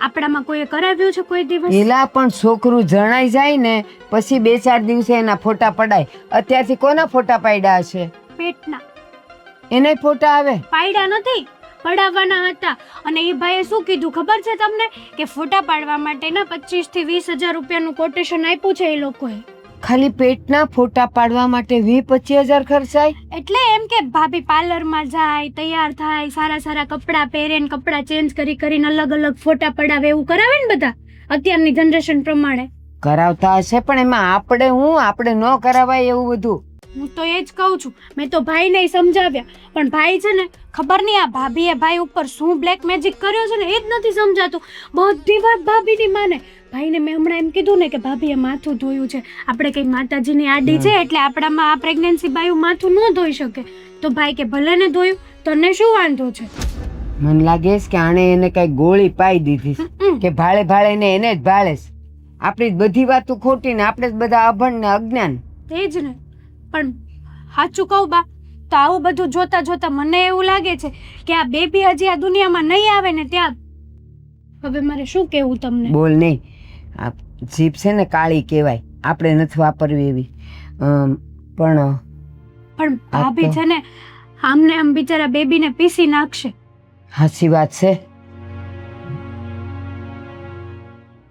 આપણામાં કોઈએ કરાવ્યું છે કોઈ દિવસ? એલા પણ છોકરું જણાઈ જાય ને પછી 2-4 દિવસે એના ફોટા પડાય. અત્યારથી કોના ફોટા પાડ્યા હશે? પેટના એને ફોટા આવે? પાડ્યા નથી, પડાવવાના હતા. અને એ ભાઈએ શું કીધું ખબર છે તમને? કે ફોટા પાડવા માટેના 25 થી 20,000 રૂપિયાનું કોટેશન આપ્યું છે એ લોકોએ. ખાલી પેટના ફોટા પાડવા માટે 20-25 હજાર ખર્ચાય? એટલે એમ કે ભાભી પાર્લરમાં જાય, તૈયાર થાય, સારા સારા કપડાં પહેરે ને કપડાં ચેન્જ કરીને અલગ અલગ ફોટા પડાવે, એવું કરાવે ને બધા અત્યારની જનરેશન પ્રમાણે. કરાવતા હશે, પણ એમાં આપણે ન કરાવાય એવું બધું. હું તો એ જ કહું છું. મેં તો ભાઈને સમજાવ્યા, પણ ભાઈ છે ને ખબર નહીં આ ભાભીએ ભાઈ ઉપર શું બ્લેક મેજિક કર્યો છે ને એ જ નથી સમજાતું. બધી વાત ભાભીની માને. ભાઈને મેં હમણાં એમ કીધું ને કે ભાભીએ માથું ધોયું છે, આપણે કઈ માતાજીની આડી છે એટલે આપણામાં આ પ્રેગ્નન્સી બાયું માથું ન ધોઈ શકે. તો ભાઈ કે ભલે ને ધોયું, તને શું વાંધો છે? મને લાગે છે કે આણે એને કઈ ગોળી પાઈ દીધી છે કે ભાળે ભાળે ને એને જ ભાળે છે. આપણી જ બધી વાતો ખોટી ને આપણે જ બધા અભણ ને અજ્ઞાન. તે જ ને. પણ સાચું કહું બા, તો આવું બધું જોતા જોતા મને એવું લાગે છે કે આ બેબી હજી આ દુનિયામાં નહીં આવે ને ત્યાં હવે મારે શું કહેવું તમને? બોલ નહીં, આ જીભ છે ને કાળી કહેવાય, આપણે નથી વાપરવી એવી. પણ ભાભી છે ને આમને આમ બિચારા બેબીને પીસી નાખશે. હાચી વાત છે.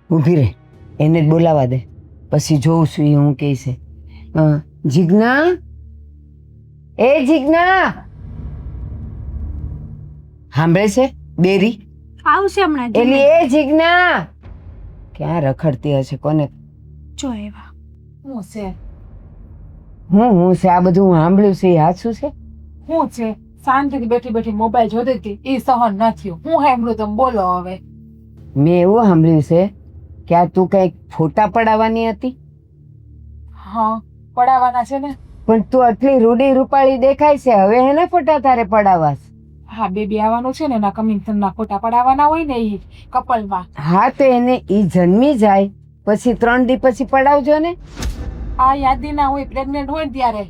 ઊભી રહે, એને જ બોલાવા દે, પછી જોઉં છું એ હું કહે છે. જીજ્ઞા, એ જીજ્ઞા, સાંભળે છે? બેરી આવશે હમણાં. એલી એ જીજ્ઞા ક્યાં રખડતી હશે? કોને જો એવા શું છે? હું છે આ બધું? હું સાંભળ્યું છે એ હાચું છે? શું છે? શાંતિથી બેઠી બેઠી મોબાઈલ જોતી હતી, એ સહન ન થયું. હું સાંભળ્યું તમે બોલો હવે. મેં એવું સાંભળ્યું છે કે આ તું કઈક ફોટા પડાવવાની હતી. હા, પડાવવાના છે ને. પણ તું આટલી રૂડી રૂપાળી દેખાય છે, હવે એને ફોટા તારે પડાવવા? હા, બેબી આવવાનું છે ને, એના કમિંગ સનના ફોટા પડાવવાના હોય ને એ કપલમાં. હા, તો એને ઈ જન્મી જાય પછી 3 દી પછી પડાવજો ને. આ યાદી ના હોય, પ્રેગ્નેન્ટ હોય ને ત્યારે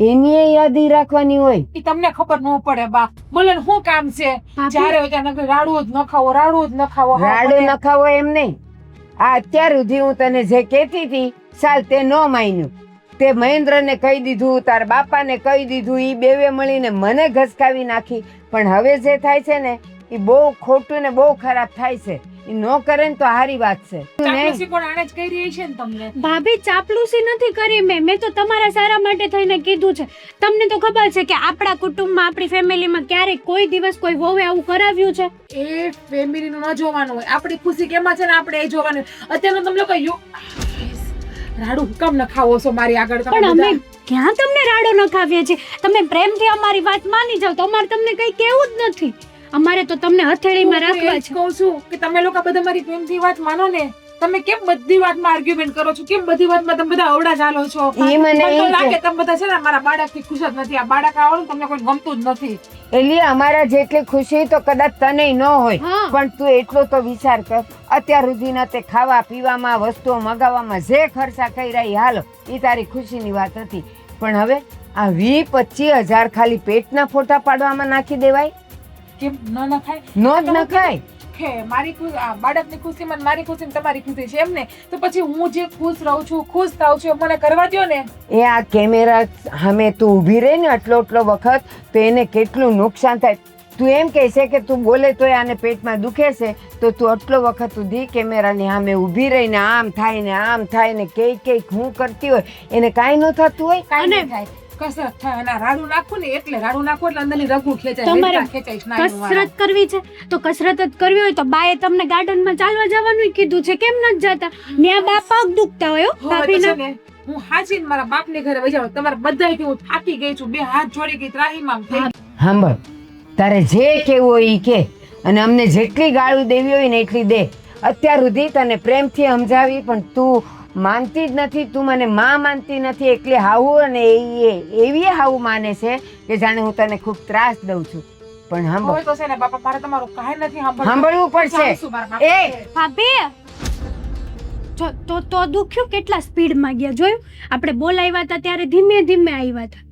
એની એ યાદી રાખવાની હોય. એ તમને ખબર ન પડે બા. બોલે ને શું કામ છે? જ્યારે હોય ત્યાં રાડવું જ ન ખાવો, રાડવું જ ન ખાવો. રાડું ન ખાવો એમ નહીં. આ અત્યાર સુધી હું તને જે કહેતી હતી ચાલ તે ન માન્યું. તે મહેન્દ્રને કહી દીધું, તાર બાપાને કહી દીધું, ઈ બેવે મળીને મને ઘસકાવી નાખી. પણ હવે જે થાય છે ને એ બહુ ખોટું ને બહુ ખરાબ થાય છે. એ ન કરે ને તો સારી વાત છે. ચાપલુસી પણ આણે જ કરી રહી છે ને તમને. ભાભી ચાપલુસી નથી કરી મેં તો તમારા સારા માટે થઈને કીધું છે. તમને તો ખબર છે કે આપણા કુટુંબમાં આપણી ફેમિલીમાં ક્યારેય કોઈ દિવસ કોઈ વહુએ આવું કરાવ્યું છે? એ ફેમિલીનું ન જોવાનું હોય, આપણી ખુશી કેમાં છે ને આપણે એ જોવાનું. અત્યારનું તમે લોકો રાડું હુકમ ન ખાવો છો મારી આગળ? પણ અમે ક્યાં તમને રાડો ન ખાવીએ છીએ? તમે પ્રેમથી અમારી વાત માની જાવ તો અમારે તમને કઈ કહેવું જ નથી. અમારે તો તમને હથેળીમાં રાખવા છે. કહું છું કે તમે લોકો બધા મારી પ્રેમથી વાત માનો ને. તમે કેમ બધી વાતમાં આર્ગ્યુમેન્ટ કરો છો? કેમ બધી વાતમાં તમે બધા અવડા ચાલો છો? મને તો લાગે તમે બધા છે ને મારા બાળકથી ખુશ જ નથી. આ બાળક આવવાનું તમને કોઈ ગમતું જ નથી. એલી અમારા જેટલી ખુશી તો કદાચ તને ન હોય, પણ તું એટલો તો વિચાર કર. અત્યાર સુધીના તે ખાવા પીવામાં, વસ્તુઓ મગાવવામાં જે ખર્ચા કર્યા એ હાલો એ તારી ખુશીની વાત હતી. પણ હવે આ 20-25 હજાર ખાલી પેટના ફોટા પાડવામાં નાખી દેવાય? કેમ ન નખાય? નો જ નખાય. મારી બાળકની ખુશીમાં મારી ખુશી તમારી ખુશી છે એમ ને? તો પછી હું જે ખુશ રહું છું, ખુશ થાઉં છું, મને કરવા દો ને. એ આ કેમેરા સામે તું ઊભી રહે ને આટલો વખત તો એને કેટલું નુકસાન થાય. તું એમ કહે છે કે તું બોલે તોય આને પેટમાં દુખે છે, તો તું આટલો વખત સુધી કેમેરાની સામે ઊભી રહીને આમ થાય ને આમ થાય ને કઈ હું કરતી હોય એને કાંઈ ન થતું હોય? કાંઈ નહીં થાય. કસરત થાય અને આ રાડું નાખું ને એટલે રાડું નાખું એટલે અંદરની રગું ખેંચાય તમારે હાડકાં ખેંચાય સ્નાયુવાળા. કસરત કરવી છે તો કસરત જ કરવી હોય તો બાએ તમને ગાર્ડનમાં ચાલવા જવાનું કીધું છે, કેમ નથી જતા? ન્યા બા પગ દુખતા હોય હો હવે તો છે ભાભીના. ને, હું હાચીને મારા બાપને ઘરે વહી જાઉં. તમારા બધાયથી હું થાકી ગઈ છું, બે હાથ જોડી ગઈ, ત્રાહીમામ થઈ ગઈ. સાંભળ, તારે જે કેવું હોય ઈ કે, અને અમને જેટલી ગાળું દેવી હોય ને એટલી દે. અત્યાર સુધી તને પ્રેમથી સમજાવી પણ તું માનતી જ નથી. તું મને માં માનતી નથી. એકલી હાવું અને એવી હાવું માને છે કે જાણે હું તને ખૂબ ત્રાસ દઉં છું. પણ હવે સાંભળ, તો છે ને બાપા, મારે તમારું કાંઈ નથી સાંભળવું પડશે. સાંભળશું મારા બાપા. ભાભી તો દુખ્યું કેટલા સ્પીડમાં ગયા જોયું? આપણે બોલાવ્યા હતા ત્યારે ધીમે ધીમે આવ્યા હતા.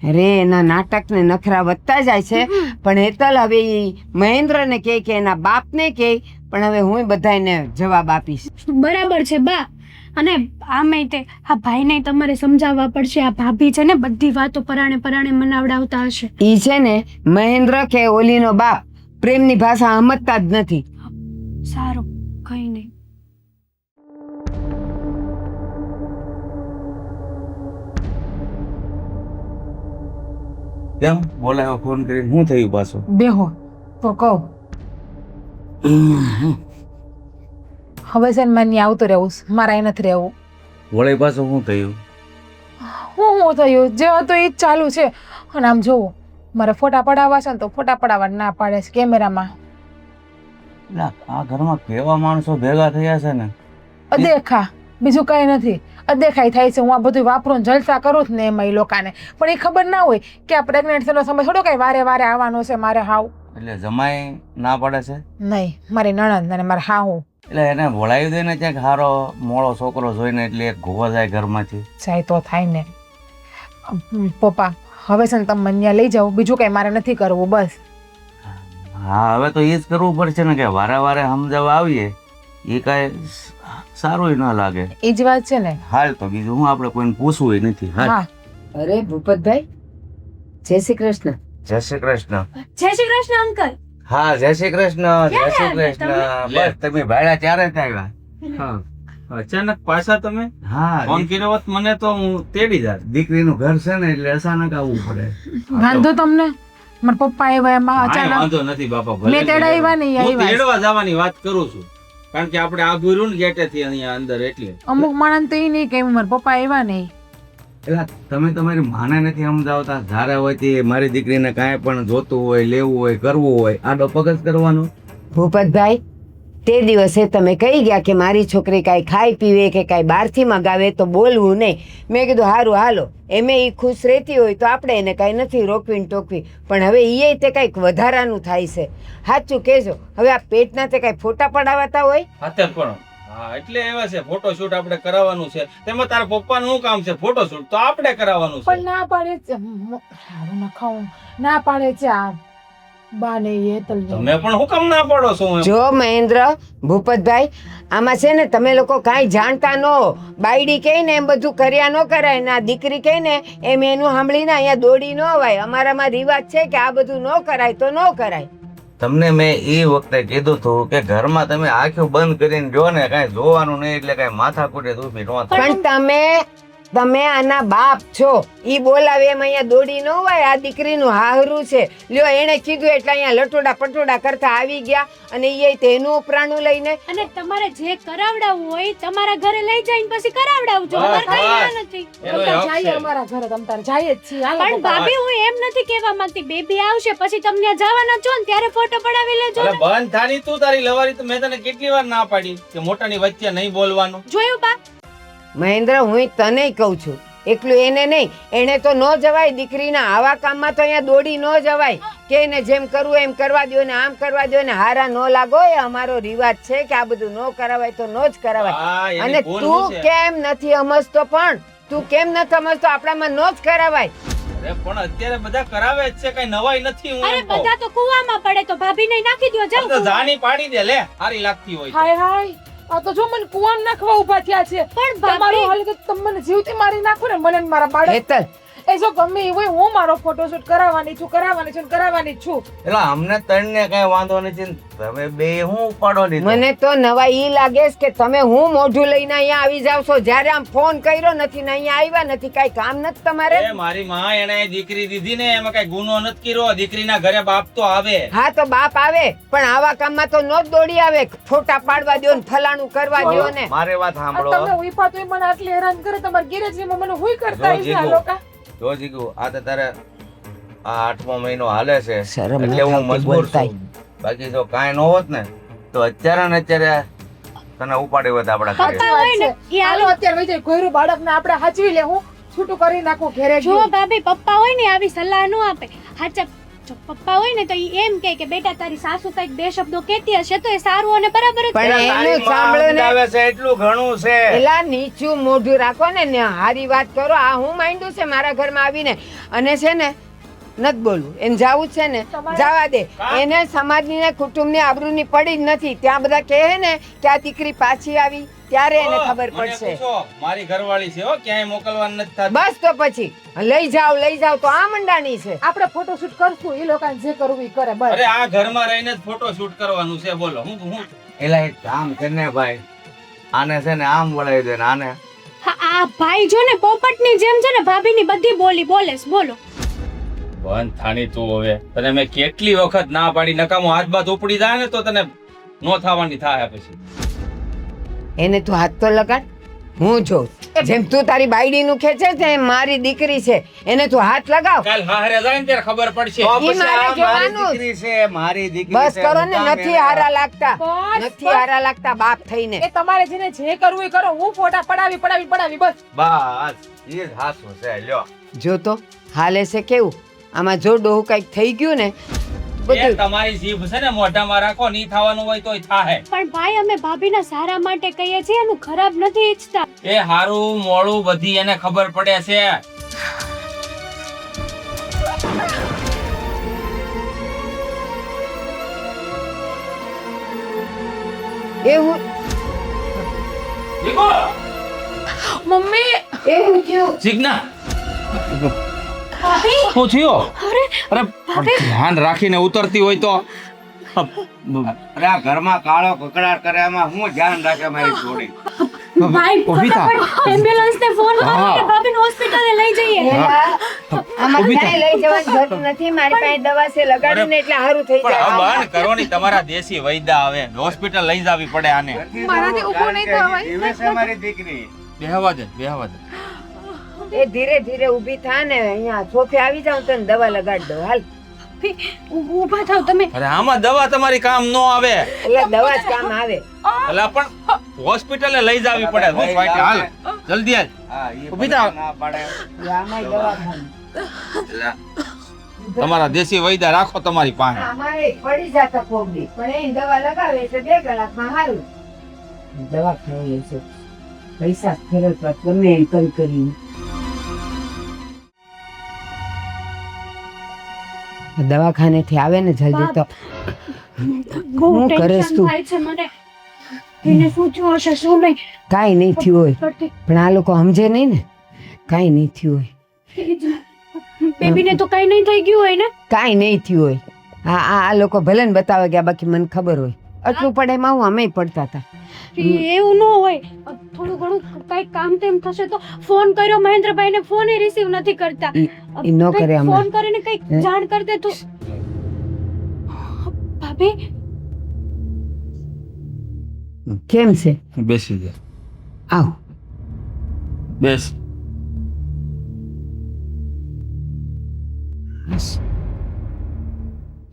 અરે એના નાટક ને નખરા વધતા જાય છે. પણ હેતલ હવે ઈ મહેન્દ્રને કહે કે એના બાપને કહે, પણ હવે હું બધાને જવાબ આપીશ. બરાબર છે બા. અને આમે તે આ ભાઈને તમારે સમજાવવા પડશે. આ ભાભી છે ને બધી વાતો પરાણે પરાણે મનાવડાવતા હશે. ઈ છે ને મહેન્દ્ર કે ઓલીનો બાપ પ્રેમની ભાષા સમજતા જ નથી. સારું, કઈ નહીં. કેમ બોલાયો ફોન કરીને? શું થયું પાછું? બેહો તો કહું. હવે છે ને મને આવતું રહેવું છે. મારે અહીં નથી રહેવું. વળી પાછું શું થયું? હું થયું જે હતું એ જ ચાલુ છે. અને આમ જોવો, મારે ફોટા પડાવવા છે ને તો ફોટા પડાવવા ના પાડે છે કેમેરામાં. લા, આ ઘરમાં કેવા માણસો ભેગા થયા છે ને. અદેખા, બીજું કઈ નથી. અદેખાઈ થાય છે. હું આ બધું વાપરું ને જલસા કરું જ ને એમાં એ લોકોને. પણ એ ખબર ના હોય કે આ પ્રેગ્નન્સીનો સમય થોડો કઈ વારે વારે આવવાનો છે મારે હાવ. એટલે જમાઈ ના પડે છે? નહીં, મારી નણંદ અને મારે હાહુ એટલે એને વળાવી દે ને ક્યાંક હારો મોળો છોકરો જોઈને, એટલે એક ઘોવા જાય ઘરમાંથી. જાય તો થાય ને. પપ્પા, હવે છે ને તમે મને ત્યાં લઈ જાઓ. બીજું કઈ મારે નથી કરવું, બસ. હા, હવે તો એ જ કરવું પડશે ને કે વારે વારે સમજાવવા આવીએ એ કાંઈ સારું ના લાગે. એ જ વાત છે ને. હાલ તો બીજું હું, આપણે કોઈને પૂછવું નથી. હાલ. હા, અરે ભૂપતભાઈ, જય શ્રી કૃષ્ણ. જય શ્રી કૃષ્ણ. જય શ્રી કૃષ્ણ અંકલ. હા, જય શ્રી કૃષ્ણ. જય શ્રી ક્યારે કૃષ્ણ. આવ્યા બસ તમે ભાડ્યા ત્યારે જ આવ્યા. હા, અચાનક પાછા તમે હા, ફોન કર્યો હોત મને તો હું તેડી જાત. દીકરીનું ઘર છે ને એટલે અચાનક આવવું પડે. વાંધો તમને. મારા પપ્પા આવ્યા એમાં કાંઈ અચાનક. વાંધો નથી બાપા, ભલે મેં તેડાવ્યા ને, એ હું આવ્યા. તેડવા જવાની વાત કરું છું, કારણ કે આપણે આઘું રહ્યું ને ગેટેથી અહીંયા અંદર, એટલે અમુક માણસ તો એ નહીં કે મારા પપ્પા આવ્યા નહીં. એટલે તમે તમારી માને નથી સમજાવતા. ધારે હોય તે મારી દીકરીને કાંઈ પણ જોતું હોય, લેવું હોય, કરવું હોય, આડો પગ જ કરવાનો. ભૂપતભાઈ, તે દિવસે તમે કહી ગયા કે મારી છોકરી કાંઈ ખાઈ પીવે કે કાંઈ બહારથી મગાવે તો બોલવું નહીં. મેં કીધું સારું હાલો, એમે એ ખુશ રહેતી હોય તો આપણે એને કાંઈ નથી રોકવી ને ટોકવી. પણ હવે એ તે કાંઈક વધારાનું થાય છે. સાચું કહેજો, હવે આ પેટના તે કાંઈ ફોટા પડાવતા હોય? હાથે પણ હા, એટલે એવા છે ફોટોશૂટ આપણે કરાવવાનું છે. તેમાં તારા પપ્પાનું શું કામ છે? ફોટોશૂટ તો આપણે કરાવવાનું છે. પણ ના પાડે છે. સારું ના ખાવું ના પાડે છે આ બા ને એ તલ. તમે પણ હું કામ ના પાડો છો? એમ જો મહેન્દ્ર, ભૂપતભાઈ, આમાં છે ને તમે લોકો કાંઈ જાણતા ન હો. બાયડી કહે ને એમ બધું કર્યા ન કરાય. ના દીકરી કહે ને એમ એનું સાંભળીને અહીંયા દોડી ન અવાય. અમારામાં રિવાજ છે કે આ બધું ન કરાય તો ન કરાય. તમને મેં એ વખતે કીધું હતું કે ઘરમાં તમે આંખો બંધ કરીને જો ને, કાંઈ જોવાનું નહીં, એટલે કાંઈ માથા કૂટે ઊભી ન થાય. પણ તમે આના બાપ છો. ઈ બોલાવે એમ અહીંયા દોડી ન હોય. આ દીકરીનું હાહરું છે. લ્યો, એણે કીધું એટલે અહીંયા લટોડા પટોડા કરતા આવી ગયા. અને એ તેનું ઉપરાણું લઈને. અને તમારે જે કરાવડાવવું હોય તમારા ઘરે લઈ જઈને પછી કરાવડાવજો. અમારે કઈ ના નથી. એનો હક જઈએ છે. અમારા ઘરે, તમ તારે જઈએ જ છીએ. હાલો પણ પપ્પા. ભાભી હું એમ નથી કહેવા માંગતી. બેબી આવશે પછી તમને જવાના છો ને ત્યારે ફોટો પડાવી લેજો અરે ને. બંધ થાની તું તારી લવારી. તો મેં તને કેટલી વાર ના પાડી કે મોટાની વચ્ચે નહીં બોલવાનું. જોયું બા? મહેન્દ્ર, હું તને કહું છું, એકલું એને નહીં. એને તો ન જવાય. દીકરીના આવા કામમાં તો અહીંયા દોડી ન જવાય. કે એને જેમ કરવું એમ કરવા દો ને આમ કરવા દો ને હારા ન લાગો. એ અમારો રિવાજ છે કે આ બધું ન કરાવાય તો ન જ કરાવાય. હા, એની અને ભૂલ તું શું છે? કેમ નથી સમજતો? પણ તું કેમ નથી સમજતો? આપણામાં ન જ કરાવાય. અરે પણ અત્યારે બધા કરાવે જ છે, કઈ નવાઈ નથી. હું અરે એમ કહું. બધા તો કુવામાં પડે તો ભાભીને નાખી દો. આ તો જાઓ. જાની પાડી દે લે, સારી લાગતી હોય તો. હાય હાય, આ તો જો મને કુવામ નાખવા ઊભા થયા છે. પણ તમારો ભાભી હાલ કે તમે મને જીવતી મારી નાખો ને મને ને મારા બાળક. હેતલ, એ જો ગમે એ હોય હું મારો ફોટોશૂટ કરાવવાની છું કરાવવાની છું એટલે અમને ત્રણને કઈ વાંધો નથી ને તમે બે હું ઉપાડો લીધો મને તો નવા ઈ લાગે છે કે તમે હું મોઢું લઈને અહીંયા આવી જાવ છો જ્યારે આમ ફોન કર્યો નથી ને અહીંયા આવ્યા નથી કઈ કામ નથી તમારે એ મારી માં એને દીકરી દીધી ને એમાં કઈ ગુનો નથી કર્યો દીકરીના ઘરે બાપ તો આવે હા તો બાપ આવે પણ આવા કામમાં તો નો જ દોડી આવે ફોટા પાડવા દ્યો ને ફલાણું કરવા દ્યો ને મારી વાત આ સાંભળો તમે ઉઈપા તોય મને આટલી હેરાન કરે તમારા ગેરેજમાં મને હુઈ કરતા જો હશે આ જીગુ. લોકો જો જીગુ આ તો તારે આ 8મો મહિનો હાલે છે શરમ એટલે હું નથી મજબૂર બોલતાય. છું બાકી જો કાંઈ ન હોત ને તો અત્યારે ને અત્યારે તને ઉપાડી હોત આપણા ઘરે પપ્પા હોય ને એ હાલો અત્યારે વઈ જાય ઘોયરું બાળકને આપણે હાચવી લે હું છૂટું કરી નાખું ઘેરે જો ગયું. ભાભી પપ્પા હોય ને આવી સલાહ ન આપે હાચા જો પપ્પા હોય ને તો ઈ એમ કહે કે બેટા તારી સાસુ કઈક બે શબ્દો કહેતી હશે તો એ સારું અને બરાબર જ પણ તારી એનું માં સાંભળો ને સમજાવે છે એટલું ઘણું છે એલા નીચું મોઢું રાખો ને હારી વાત કરો આ હું માંડ્યું છે મારા ઘરમાં આવીને અને છે ને નથી બોલવું એને જાવું છે ને જવા દે એને સમાજની ને કુટુંબની આબરૂની પડી જ નથી ત્યાં બધા કહે ને કે આ દીકરી પાછી આવી ત્યારે એને ખબર મને પડશે પૂછો, મારી ઘરવાળી છે હો ક્યાંય મોકલવાનું નથી થતું બસ તો પછી લઈ જાવ તો આ મંડાણી છે આપણે ફોટોશૂટ કરશું એ લોકોને જે કરવું એ કરે બસ અરે આ ઘરમાં રહીને જ ફોટો શૂટ કરવાનું છે બોલો હું એલા એક કામ કરને ભાઈ આને છે ને આમ વળાવી દે ને આને હા, આ ભાઈ જો ને પોપટની જેમ છે ને ભાભીની બધી બોલી બોલે છે, બોલો બંધ થાની તું હવે તને મેં કેટલી વખત ના પાડી નકામો હાથ બાથ ઉપડી જાય ને તો તને નો થવાની થાય પછી એને તું હાથ તો લગાડ હું જોઉં જેમ તું તારી બાયડીનું ખેંચે છે એમ મારી દીકરી છે એને તું હાથ લગાવ કાલ હારે જાય ને ત્યારે ખબર પડશે તો ઈ પછી મારે આ મારી જોવાનું જ. દીકરી છે મારી દીકરી બસ છે, કરો હું ને કામ નથી એને હારા લાગતા બસ, નથી હારા લાગતા બાપ થઈને એ તમારે જેને જે કરવું એ કરો હું ફોટા પડાવી બસ બસ ઈ જ હાસુ છે લ્યો જો તો હાલે છે કેવું આમાં જો ડોહું કઈક થઈ ગયું ને એ બધું તમારી જીભ છે ને મોઢામાં રાખો નહીં થવાનું હોય તોય થાહે પણ ભાઈ અમે ભાભીના સારા માટે કહીએ છીએ એનું ખરાબ નથી ઈચ્છતા એ હારું મોળું બધી એને ખબર પડે છે એવું જીગો, મમ્મી એવું થયું જીજ્ઞા ભાભી શું થયો અરે અરે પણ ધ્યાન રાખીને ઉતરતી હોય તો અરે આ ઘરમાં કાળો કકડાટ કરે એમાં હું ધ્યાન રાખે મારી છોડી ભાઈ ઊભી થા. ફટાફટ એમ્બ્યુલન્સ ને ફોન કરો હા. કે ભાભીને હોસ્પિટલે લઈ જઈએ આમાં ઊભી ક્યાંય લઈ જવાની જરૂર નથી મારી પાસે દવા છે લગાડીને એટલે સારું થઈ પણ જાય આ બંધ કરો ની તમારા દેશી વૈદા આવે હોસ્પિટલ લઈ જાવી પડે આને મારાથી ઊભું નહીં થવાય. જીવે છે મારી દીકરી બેહવા દે એ ધીરે ધીરે ઊભી થા ને અહીંયા સોફે આવી જાઉં તને દવા લગાડી દઉં હાલ ઊભા થાવ તમે અરે આમાં દવા તમારી કામ નો આવે એટલે દવા જ કામ આવે એટલે પણ હોસ્પિટલે લઈ જાવી પડે હું ફાઈટ હાલ જલ્દી હાલ હા ઈ ઊભી થા. ના પાડે આમાંય દવાખાનું. એટલે તમારા દેશી વૈદા રાખો તમારી પાસે અમારે પડી જતા કોબડી પણ એ દવા લગાવે એટલે 2 કલાકમાં સારું દવા ખાઈ છે પૈસા ફેરવવા ગમે એમ કરી દવાખાનેથી આવે ને જલ્દી તો બહુ હું કરે ટેન્શન તું? થાય છે મને એને શું થયું હશે શું નહીં કાંઈ નહીં થયું હોય પડતી પણ આ લોકો સમજે નહીં ને કાંઈ નહીં થયું હોય બેબીને તો કઈ નહીં થઈ ગયું હોય ને કાંઈ નહીં થયું હોય આ લોકો ભલે ને બતાવે ગયા બાકી મને ખબર હોય આટલું પડે એમાં હું અમે પડતા હતા એવું ન હોય થોડું ઘણું કઈ કામ તેમ થશે તો ફોન કર્યો મહેન્દ્રભાઈ ને ફોન રિસીવ નથી કરતા ઈ ન કરે કંઈક હમણાં. ફોન કરીને કઈક હે? જાણ કરી દે તો ભાભી કેમ છે બેસી જા આવ બેસ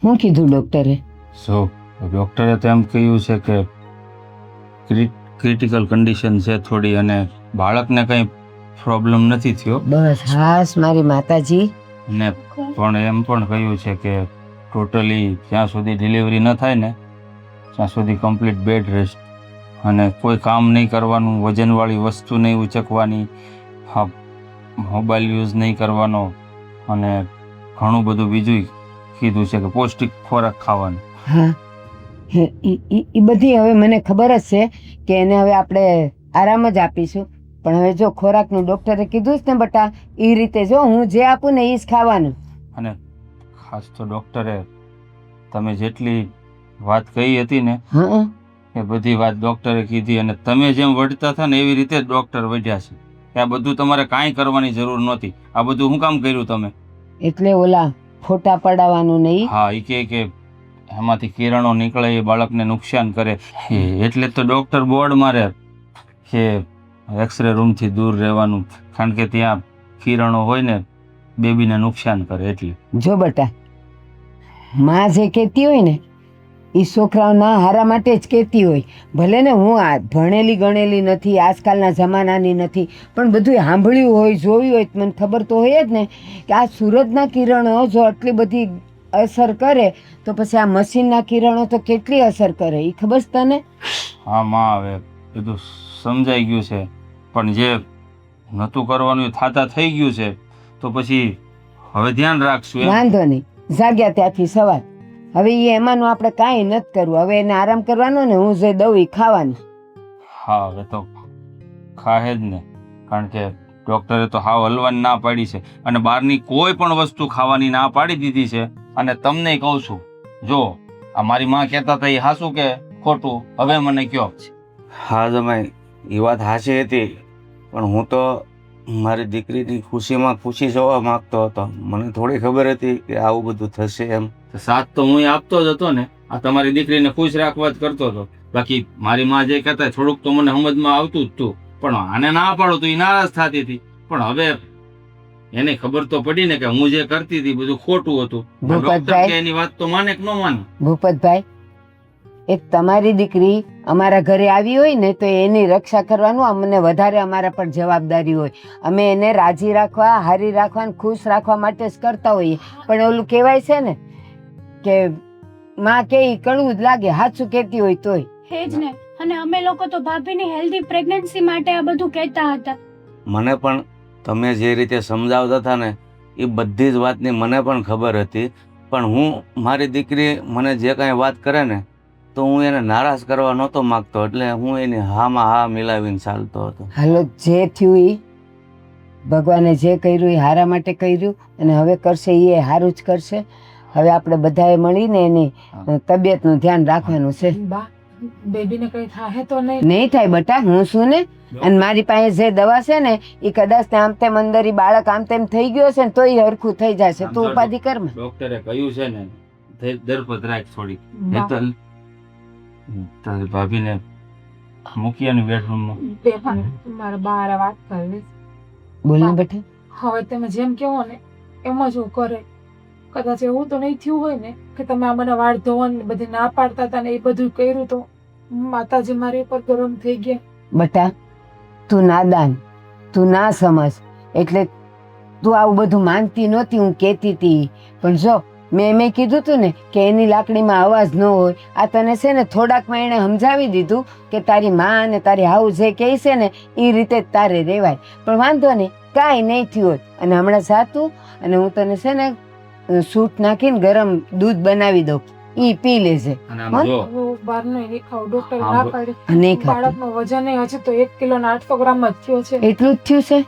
શું કીધું ડોક્ટરે સો ડોક્ટરે તો એમ કહ્યું છે કે ક્રિટિકલ કન્ડિશન છે થોડી અને બાળકને કંઈ પ્રોબ્લેમ નથી થયો બસ હાસ મારી માતાજી ને પણ એમ પણ કહ્યું છે કે ટોટલી જ્યાં સુધી ડિલિવરી ન થાય ને ત્યાં સુધી કમ્પ્લીટ બેડ રેસ્ટ અને કોઈ કામ નહીં કરવાનું વજનવાળી વસ્તુ નહીં ઉચકવાની હા મોબાઈલ યુઝ નહીં કરવાનો અને ઘણું બધું બીજું કીધું છે કે પૌષ્ટિક ખોરાક ખાવાનો હા ઈ બધી હવે મને ખબર જ છે કે એને હવે આપણે આરામ જ આપીશું પણ હવે જો ખોરાકનું ડોક્ટરે કીધું જ ને બટા, એ રીતે જો હું જે આપું ને એ જ ખાવાનું. અને ખાસ તો ડૉક્ટરે તમે જેટલી વાત કહી હતી ને હા, એ બધી વાત ડૉક્ટરે કીધી, અને તમે જેમ વઢતા હતા ને એવી રીતે જ ડૉક્ટર વઢ્યા છે કે આ બધું તમારે કાંઈ કરવાની જરૂર નહોતી. આ બધું શું કામ કર્યું તમે? એટલે ઓલા ફોટા પડાવવાનું નહીં. હા, એ કે એમાંથી કિરણો નીકળે એ બાળકને નુકસાન કરે, એટલે તો ડૉક્ટર બોર્ડ મારે કે એક્સરે રૂમથી દૂર રહેવાનું, કારણ કે ત્યાં કિરણો હોય ને બેબીને નુકસાન કરે એટલે. જો બટા, માં જે કહેતી હોય ને એ છોકરાઓના હારા માટે જ કહેતી હોય. ભલે ને હું આ ભણેલી ગણેલી નથી, આજકાલના જમાનાની નથી, પણ બધું સાંભળ્યું હોય, જોયું હોય, તો મને ખબર તો હોય જ ને કે આ સૂરજના કિરણો જો આટલી બધી અસર કરે તો પછી આ મશીનના કિરણો તો કેટલી અસર કરે એ ખબર છે તને? હા માં, હવે બધું સમજાઈ ગયું છે, પણ જે નહોતું કરવાનું એ થાતા થઈ ગયું છે, તો પછી હવે ધ્યાન રાખશું એમ. વાંધો નહીં, જાગ્યા ત્યાંથી સવાર. હવે એ એમાંનું આપણે કાંઈ નથી કરવું. હવે એને આરામ કરવાનો ને હું જે દઉં એ ખાવાનું. હા, હવે તો ખાહે જ ને, કારણ કે ડૉક્ટરે તો હાવ હલવાની ના પાડી છે, અને બહારની કોઈ પણ વસ્તુ ખાવાની ના પાડી દીધી છે. અને તમને કહું છું, જો આ મારી માં કહેતા હતા એ હાસું કે ખોટું, હવે મને કયો. હા જમાઈ, એ વાત હાચી હતી, પણ હું તો મારી દીકરીની ખુશીમાં ખુશી જોવા માંગતો હતો. મને થોડી ખબર હતી કે આવું બધું થશે એમ. સાથ તો હું આપતો જ હતો ને, આ તમારી દીકરીને ખુશ રાખવા જ કરતો હતો. બાકી મારી માં જે કહેતા થોડુંક તો મને સમજમાં આવતું જ હતું, પણ આને ના પાડો તો એ નારાજ થતી હતી. પણ હવે એને ખબર તો પડી ને કે હું જે કરતી હતી બધું ખોટું હતું. ડોક્ટર કે એની વાત તો માને કે ન માને. ભૂપતભાઈ, એક તમારી દીકરી અમારા ઘરે આવી હોય ને તો એની રક્ષા કરવાનું અમને વધારે અમારા પર જવાબદારી હોય. અમે એને રાજી રાખવા, હારી રાખવા ને ખુશ રાખવા માટે જ કરતા હોઈએ. પણ ઓલું કહેવાય છે ને કે માં કે ઈ કડવું જ લાગે, સાચું કહેતી હોય તોય. હે જ ને. અને અમે લોકો તો ભાભીની હેલ્ધી પ્રેગ્નન્સી માટે આ બધું કહેતા હતા. મને પણ તમે જે રીતે સમજાવતા હતા ને એ બધી જ વાતની મને પણ ખબર હતી, પણ હું મારી દીકરી મને જે કાંઈ વાત કરે ને તો હું એને નારાજ કરવા નહોતો માગતો, એટલે હું એની હામાં હા મિલાવીને ચાલતો હતો. હાલો, જે થયું એ ભગવાને જે કર્યું એ હારા માટે કર્યું, અને હવે કરશે એ હારું જ કરશે. હવે આપણે બધાએ મળીને એની તબિયતનું ધ્યાન રાખવાનું છે. બા, બેબીને કઈ થાય તો નહીં? નહીં થાય બટા, હું શું ને. અને મારી પાસે જે દવા છે ને એ કદાચ આમ તેમ અંદર ઈ બાળક આમ તેમ થઈ ગયો છે ને તો એ હરખું થઈ જશે. તું ઉપાધિ કર માં. ડોક્ટરે કહ્યું છે ને, દરપત રાખ થોડી. બા, તારી ભાભીને મૂકી અને બેડરૂમમાં. બેભાન, મારે બહાર વાત કરવી. બોલ ને બેટા. હવે તમે જેમ કહો ને એમ જ હું કરે. કદાચ એવું તો નહીં થયું હોય ને કે તમે આ મને વાળ ધોવાની બધી ના પાડતા હતા ને એ બધું કર્યું તો માતાજી મારી ઉપર ગરમ થઈ ગયા. બટા, તું નાદાન, તું ના સમજ, એટલે તું આવું બધું માનતી નહોતી. હું કહેતી હતી, પણ જો મેં કીધું તું ને કે એની લાકડીમાં અવાજ ન હોય. આ તને છે ને થોડાકમાં એણે સમજાવી દીધું કે તારી માં અને તારી હાઉ જે કહે છે ને એ રીતે જ તારે રહેવાય. પણ વાંધો નહીં, કાંઈ નહીં થયું હોય. અને હમણાં જાતું અને હું તને છે ને સૂટ નાખીને ગરમ દૂધ બનાવી દઉં, ઈ પી લેજે. અને આમ જો હવે બહારનું નહીં ખાવ, ડોક્ટરે ના હા, પાડી. નહીં ખાતું. બાળકનું વજન હજી તો 1 કિલો ને 800 ગ્રામ જ થયો છે. એટલું જ થયું છે?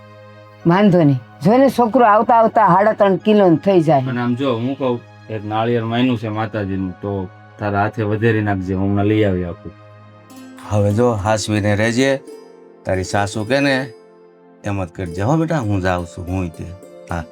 વાંધો નહીં, જો ને છોકરો આવતા આવતા 3.5 કિલો થઈ જાય. અને આમ જો હું કહું, એક નાળિયેર માયનું છે માતાજીનું, તો તારા હાથે વધેરી નાખજે, હું હમણાં લઈ આવી આપું. હવે જો હાસવીને રહેજે, તારી સાસુ કે ને એમ જ કરજે. હો બેટા, હું જાઉં છું. હું તે હા,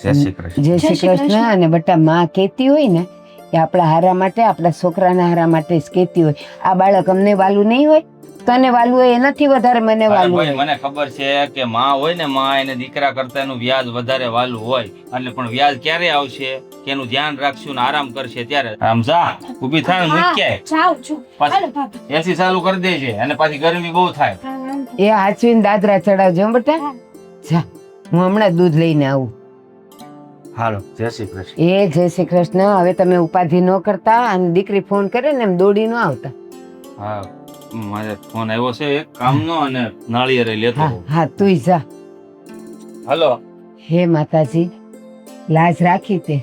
જય શ્રી કૃષ્ણ. જય શ્રી કૃષ્ણ. અને બટા, માં કહેતી હોય ને એ આપણા હારા માટે, આપણા છોકરાના હારા માટે જ કહેતી હોય. આ બાળક અમને વાલું નહીં હોય, તને વાલું હોય એ નથી વધારે મને અરે વાલું ભાઈ, હોય. મને ખબર છે કે માં હોય ને, માં એને દીકરા કરતા એનું વ્યાજ વધારે વાલું હોય. એટલે પણ વ્યાજ ક્યારે આવશે કે એનું ધ્યાન રાખશું ને આરામ કરશે ત્યારે. આમ જા, ઊભી થાય ને મૂક્યાય. જાઉં છું. હાલો ભાભી. એસી ચાલુ કરી દે છે, અને પાછી ગરમી બહુ થાય. હા, વાંધો. એ હાચવીને દાદરા ચડાવજો હો બેટા. જા, હું હમણાં દૂધ લઈને આવું. હાલો, જય શ્રી કૃષ્ણ. એ જય શ્રી કૃષ્ણ. હવે તમે ઉપાધિ ન કરતા, અને દીકરી ફોન કરે ને એમ દોડી ન આવતા. હા, મારે ફોન આવ્યો છે એક કામનો, અને નાળિયેર લેતો હા હોઉં. હા, તુંય જા. હલો. હે માતાજી, લાજ રાખી તે.